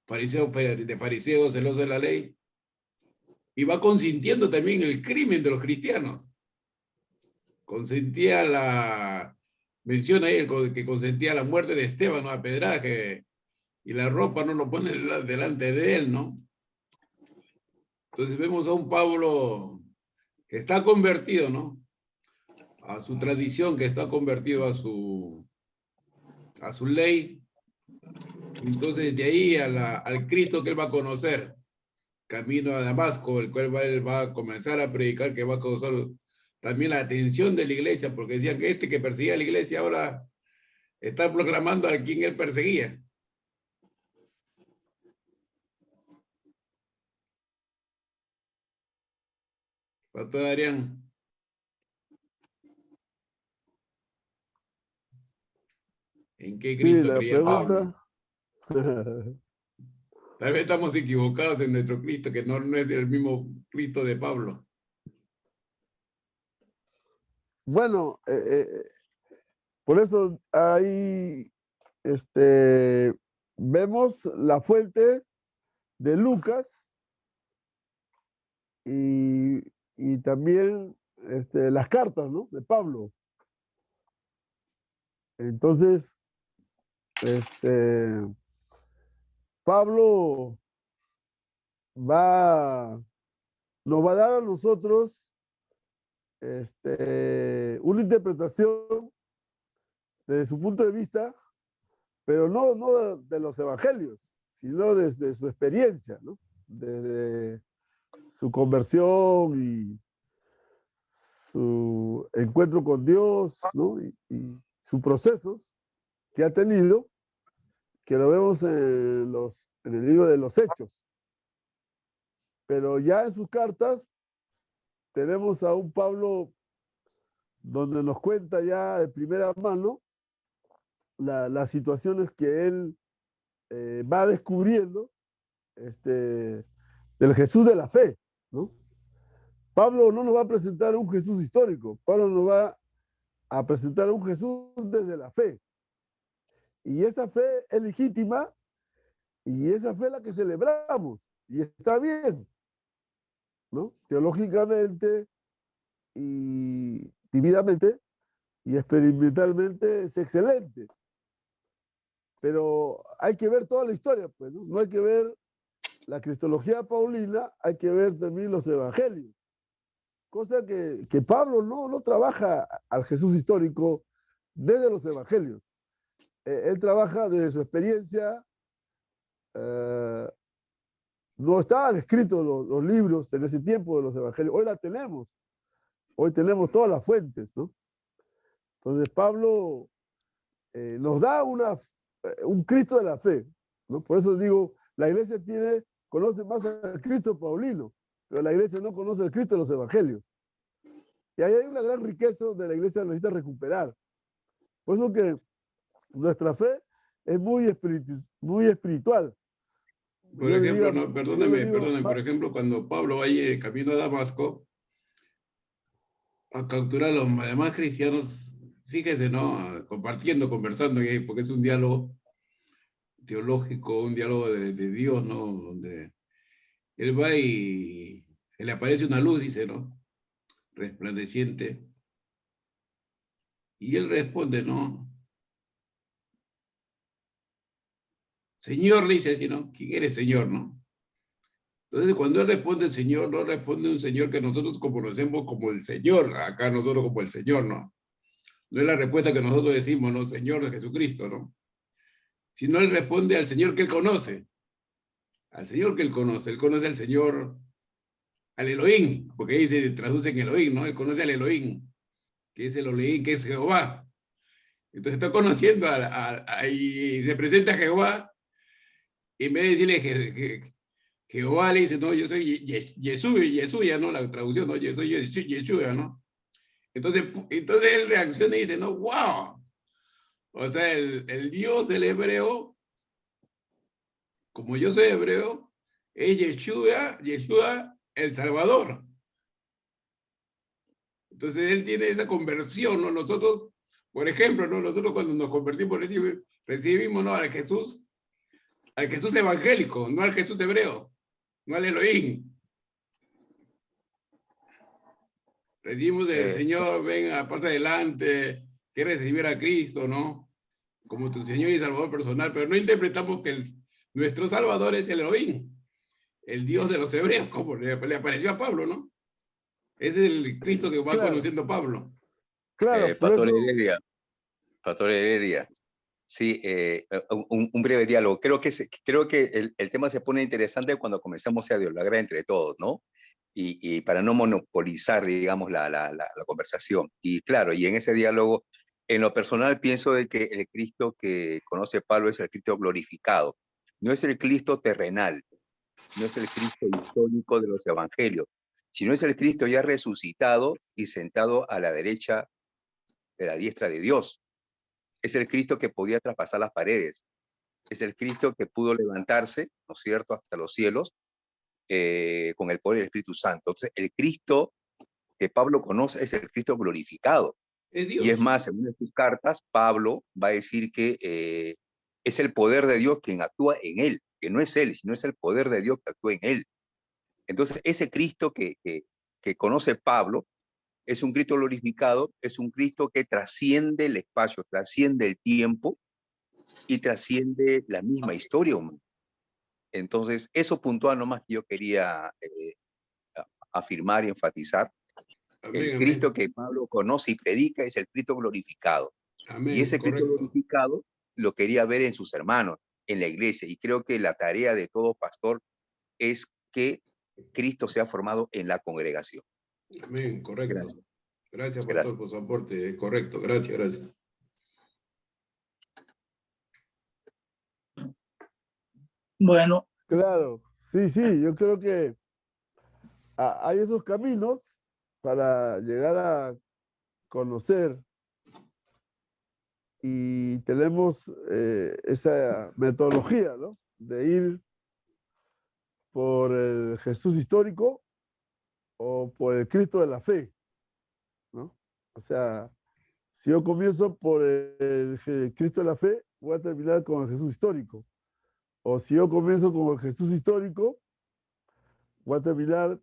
fariseo, celoso de la ley. y va consintiendo también el crimen de los cristianos. Consentía menciona ahí que consentía la muerte de Esteban, ¿no? A pedraje, y la ropa no lo pone delante de él, ¿no? Entonces vemos a un Pablo que está convertido, ¿no? A su tradición, que está convertido a su ley. Entonces de ahí al Cristo que él va a conocer, camino a Damasco, el cual él va a comenzar a predicar, que va a causar también la atención de la iglesia, porque decían que que perseguía a la iglesia ahora está proclamando a quien él perseguía. Pastor Adrián. ¿En qué Cristo creía Pablo? Tal vez estamos equivocados en nuestro Cristo, que no es el mismo Cristo de Pablo. Bueno, por eso ahí vemos la fuente de Lucas y también las cartas, ¿no? De Pablo. Entonces, Pablo nos va a dar a nosotros una interpretación desde su punto de vista, pero no de los evangelios, sino desde su experiencia, ¿no? Desde su conversión y su encuentro con Dios, ¿no? Y sus procesos que ha tenido, que lo vemos en el libro de los Hechos. Pero ya en sus cartas tenemos a un Pablo donde nos cuenta ya de primera mano las situaciones que él va descubriendo del Jesús de la fe, ¿no? Pablo no nos va a presentar un Jesús histórico, Pablo nos va a presentar un Jesús desde la fe. Y esa fe es legítima y esa fe es la que celebramos y está bien, ¿no? Teológicamente y vividamente y experimentalmente es excelente. Pero hay que ver toda la historia, pues, ¿no? No hay que ver la cristología paulina, hay que ver también los evangelios. Cosa que Pablo no trabaja al Jesús histórico desde los evangelios. Él trabaja desde su experiencia. No estaban escritos los libros en ese tiempo de los evangelios. Hoy la tenemos. Hoy tenemos todas las fuentes, ¿no? Entonces Pablo nos da un Cristo de la fe, ¿no? Por eso digo, la iglesia conoce más al Cristo paulino, pero la iglesia no conoce al Cristo de los evangelios. Y ahí hay una gran riqueza donde la iglesia necesita recuperar. Por eso que nuestra fe es muy espiritual. Por ejemplo, no, perdóname, por ejemplo, cuando Pablo vaya camino a Damasco a capturar a los demás cristianos, fíjese, ¿no? Compartiendo, conversando, porque es un diálogo teológico, un diálogo de Dios, ¿no? Donde él va y se le aparece una luz, dice, ¿no? Resplandeciente. Y él responde, ¿no? Señor, le dice así, ¿no? ¿Quién eres, Señor, no? Entonces, cuando él responde el Señor, no responde un Señor que nosotros conocemos como el Señor, acá nosotros como el Señor, ¿no? No es la respuesta que nosotros decimos, ¿no? Señor de Jesucristo, ¿no? Sino él responde al Señor que él conoce. Al Señor que él conoce. Él conoce al Señor, al Elohim, porque ahí se traduce en Elohim, ¿no? Él conoce al Elohim, que es el Elohim, que es Jehová. Entonces está conociendo y se presenta a Jehová, y en vez de decirle que Jehová le dice, no, yo soy Yeshua, ¿no? La traducción, ¿no? Yo soy Yeshua, ¿no? Entonces él reacciona y dice, no, wow. O sea, el Dios del hebreo, como yo soy hebreo, es Yeshua el Salvador. Entonces él tiene esa conversión, ¿no? Nosotros, por ejemplo, ¿no? Nosotros cuando nos convertimos recibimos, ¿no? Al Jesús evangélico, no al Jesús hebreo, no al Elohim. Recibimos del Eh, Señor, venga, pasa adelante, quiere recibir a Cristo, ¿no? Como tu Señor y Salvador personal, pero no interpretamos que nuestro Salvador es el Elohim, el Dios de los hebreos, como le apareció a Pablo, ¿no? Ese es el Cristo que va Claro, conociendo Pablo. claro, por Pastor eso, Heredia, sí, un breve diálogo. Creo que el tema se pone interesante cuando comenzamos a dialogar entre todos, ¿no? Y para no monopolizar, digamos, la conversación. Y claro, y en ese diálogo, en lo personal pienso de que el Cristo que conoce Pablo es el Cristo glorificado. No es el Cristo terrenal, no es el Cristo histórico de los evangelios, sino es el Cristo ya resucitado y sentado a la derecha de la diestra de Dios. Es el Cristo que podía traspasar las paredes. Es el Cristo que pudo levantarse, ¿no es cierto?, hasta los cielos con el poder del Espíritu Santo. Entonces, el Cristo que Pablo conoce es el Cristo glorificado. Es Dios. Y es más, en una de sus cartas, Pablo va a decir que es el poder de Dios quien actúa en él, que no es él, sino es el poder de Dios que actúa en él. Entonces, ese Cristo que conoce Pablo es un Cristo glorificado, es un Cristo que trasciende el espacio, trasciende el tiempo y trasciende la misma historia humana. Entonces, eso puntual nomás que yo quería afirmar y enfatizar. Amén, El amén. Cristo que Pablo conoce y predica es el Cristo glorificado. Amén, Y ese Cristo correcto. glorificado lo quería ver en sus hermanos, en la iglesia. Y creo que la tarea de todo pastor es que Cristo sea formado en la congregación. Amén, correcto. Gracias. Gracias, pastor, Gracias. por su aporte. Correcto, gracias, gracias. Bueno, claro, sí, yo creo que hay esos caminos para llegar a conocer y tenemos esa metodología, ¿no? De ir por el Jesús histórico o por el Cristo de la fe, ¿no? O sea, si yo comienzo por el Cristo de la fe, voy a terminar con el Jesús histórico. O si yo comienzo con el Jesús histórico, voy a terminar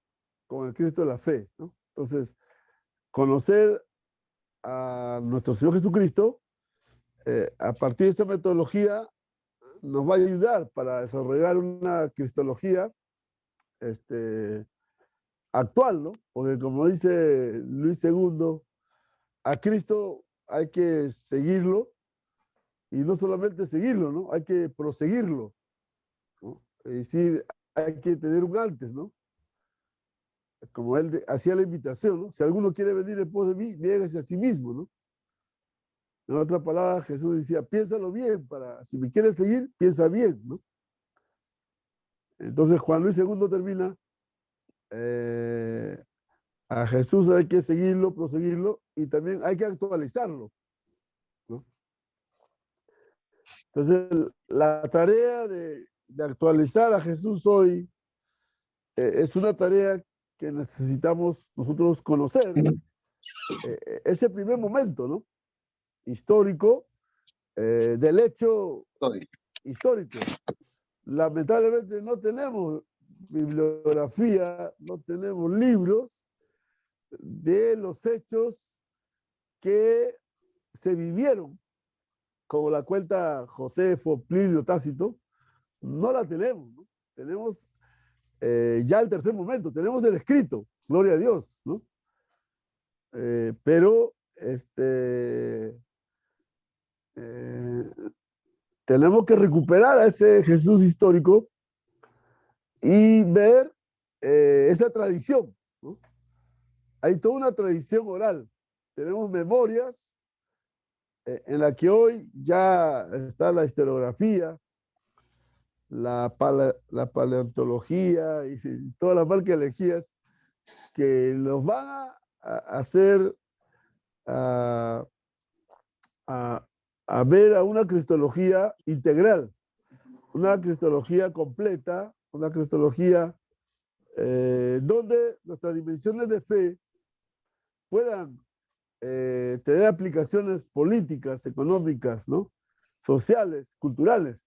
con el Cristo de la fe, ¿no? Entonces, conocer a nuestro Señor Jesucristo, a partir de esta metodología, nos va a ayudar para desarrollar una cristología actual, ¿no? Porque como dice Luis II, a Cristo hay que seguirlo, y no solamente seguirlo, ¿no? Hay que proseguirlo, ¿no? Es decir, hay que tener un antes, ¿no? Como él hacía la invitación, ¿no? Si alguno quiere venir después de mí, niégase a sí mismo, ¿no? En otras palabras, Jesús decía, piénsalo bien, si me quieres seguir, piensa bien, ¿no? Entonces Juan Luis II termina, a Jesús hay que seguirlo, proseguirlo, y también hay que actualizarlo, ¿no? Entonces, la tarea de actualizar a Jesús hoy es una tarea que necesitamos nosotros conocer. Ese primer momento, ¿no? Histórico, del hecho histórico. Lamentablemente no tenemos bibliografía, no tenemos libros de los hechos que se vivieron, como la cuenta Josefo, Plinio, Tácito. No la tenemos, ¿no? Tenemos ya el tercer momento, tenemos el escrito, gloria a Dios, ¿no? Pero tenemos que recuperar a ese Jesús histórico y ver esa tradición, ¿no? Hay toda una tradición oral. Tenemos memorias en la que hoy ya está la historiografía, la paleontología y todas las arqueologías que nos van a hacer a ver a una cristología integral, una cristología completa, una cristología donde nuestras dimensiones de fe puedan tener aplicaciones políticas, económicas, ¿no? Sociales, culturales,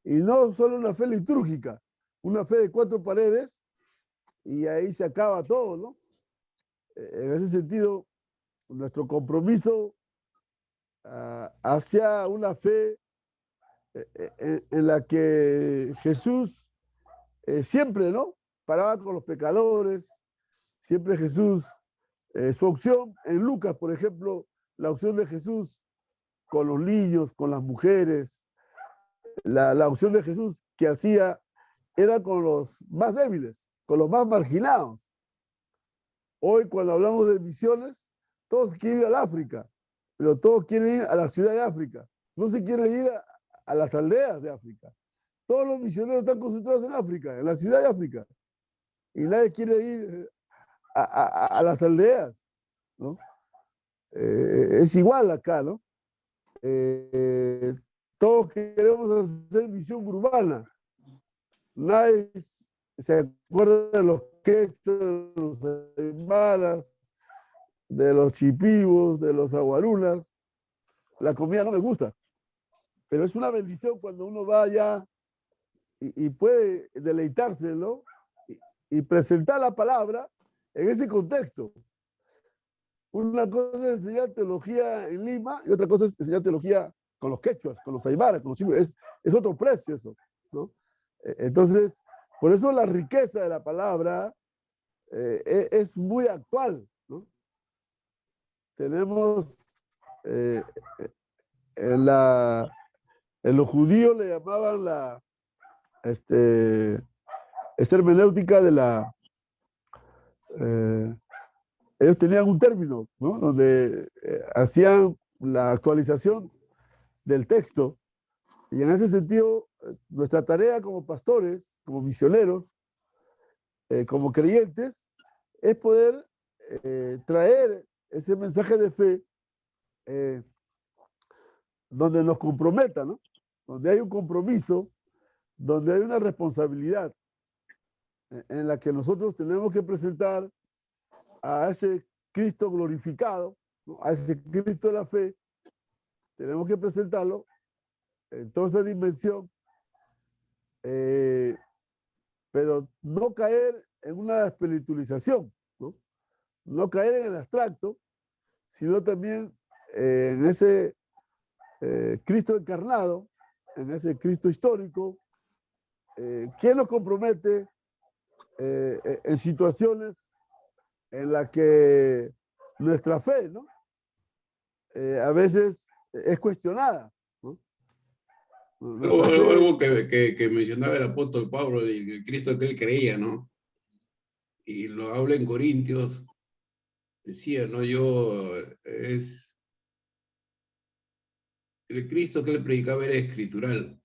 y no solo una fe litúrgica, una fe de 4 paredes, y ahí se acaba todo, ¿no? En ese sentido, nuestro compromiso hacia una fe en la que Jesús siempre, ¿no? Paraba con los pecadores, siempre Jesús, su opción en Lucas, por ejemplo, la opción de Jesús con los niños, con las mujeres, la opción de Jesús que hacía era con los más débiles, con los más marginados. Hoy cuando hablamos de misiones, todos quieren ir al África, pero todos quieren ir a la ciudad de África. No se quieren ir a las aldeas de África. Todos los misioneros están concentrados en África, en la ciudad de África. Y nadie quiere ir a las aldeas, ¿no? Es igual acá, ¿no? Todos queremos hacer misión urbana. Nadie se acuerda de los quechos, de los aymaras, de los chipivos, de los aguarulas. La comida no me gusta, pero es una bendición cuando uno va allá y puede deleitarse, ¿no? Y presentar la palabra en ese contexto. Una cosa es enseñar teología en Lima y otra cosa es enseñar teología con los quechuas, con los aymaras, con los chipivos. Es otro precio eso, ¿no? Entonces, por eso la riqueza de la palabra es muy actual, ¿no? Tenemos en los judíos le llamaban esta hermenéutica de ellos tenían un término, ¿no? Donde hacían la actualización del texto. Y en ese sentido, nuestra tarea como pastores, como misioneros, como creyentes, es poder traer ese mensaje de fe donde nos comprometa, ¿no? Donde hay un compromiso, donde hay una responsabilidad en la que nosotros tenemos que presentar a ese Cristo glorificado, ¿no? A ese Cristo de la fe, tenemos que presentarlo en toda esta dimensión, pero no caer en una espiritualización, ¿no? No caer en el abstracto, sino también en ese Cristo encarnado, en ese Cristo histórico, que nos compromete en situaciones en las que nuestra fe, ¿no? A veces es cuestionada, ¿no? Algo que mencionaba el apóstol Pablo, el Cristo que él creía, ¿no? Y lo habla en Corintios, decía, ¿no? El Cristo que él predicaba era escritural.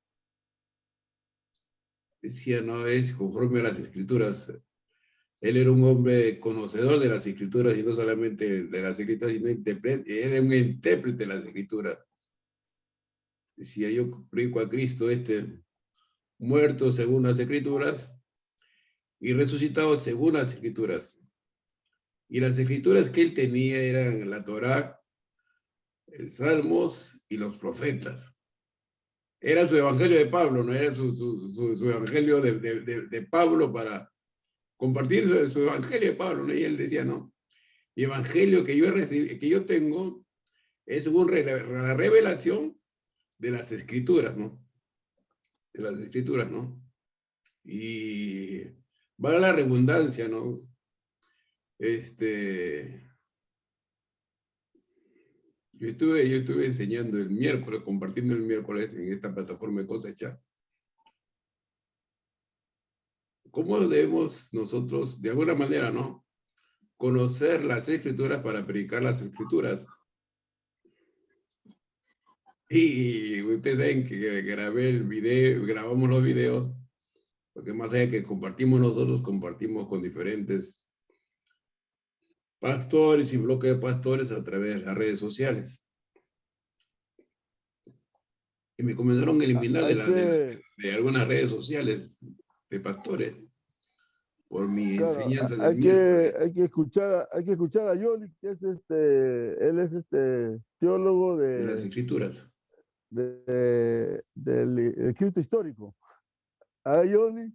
Decía, no es conforme a las escrituras. Él era un hombre conocedor de las escrituras y no solamente de las escrituras, sino era un intérprete de las escrituras. Decía, yo predico a Cristo muerto según las escrituras y resucitado según las escrituras. Y las escrituras que él tenía eran la Torá, el Salmos y los profetas. Era su evangelio de Pablo, no era su evangelio de Pablo para compartir su evangelio de Pablo, ¿no? Y él decía, no, mi evangelio que yo tengo es según la revelación de las escrituras, ¿no? De las escrituras, ¿no? Y vale la redundancia, ¿no? Yo estuve enseñando el miércoles, compartiendo el miércoles en esta plataforma de Cosecha. ¿Cómo debemos nosotros, de alguna manera, ¿no? Conocer las escrituras para predicar las escrituras. Y ustedes saben que grabamos los videos, porque más allá que compartimos nosotros, compartimos con diferentes pastores y bloques de pastores a través de las redes sociales. Y me comenzaron a eliminar de algunas redes sociales de pastores por mi enseñanza del miércoles. Hay que escuchar a Yoli, que es él es teólogo de las escrituras. del Cristo histórico. A Yoli,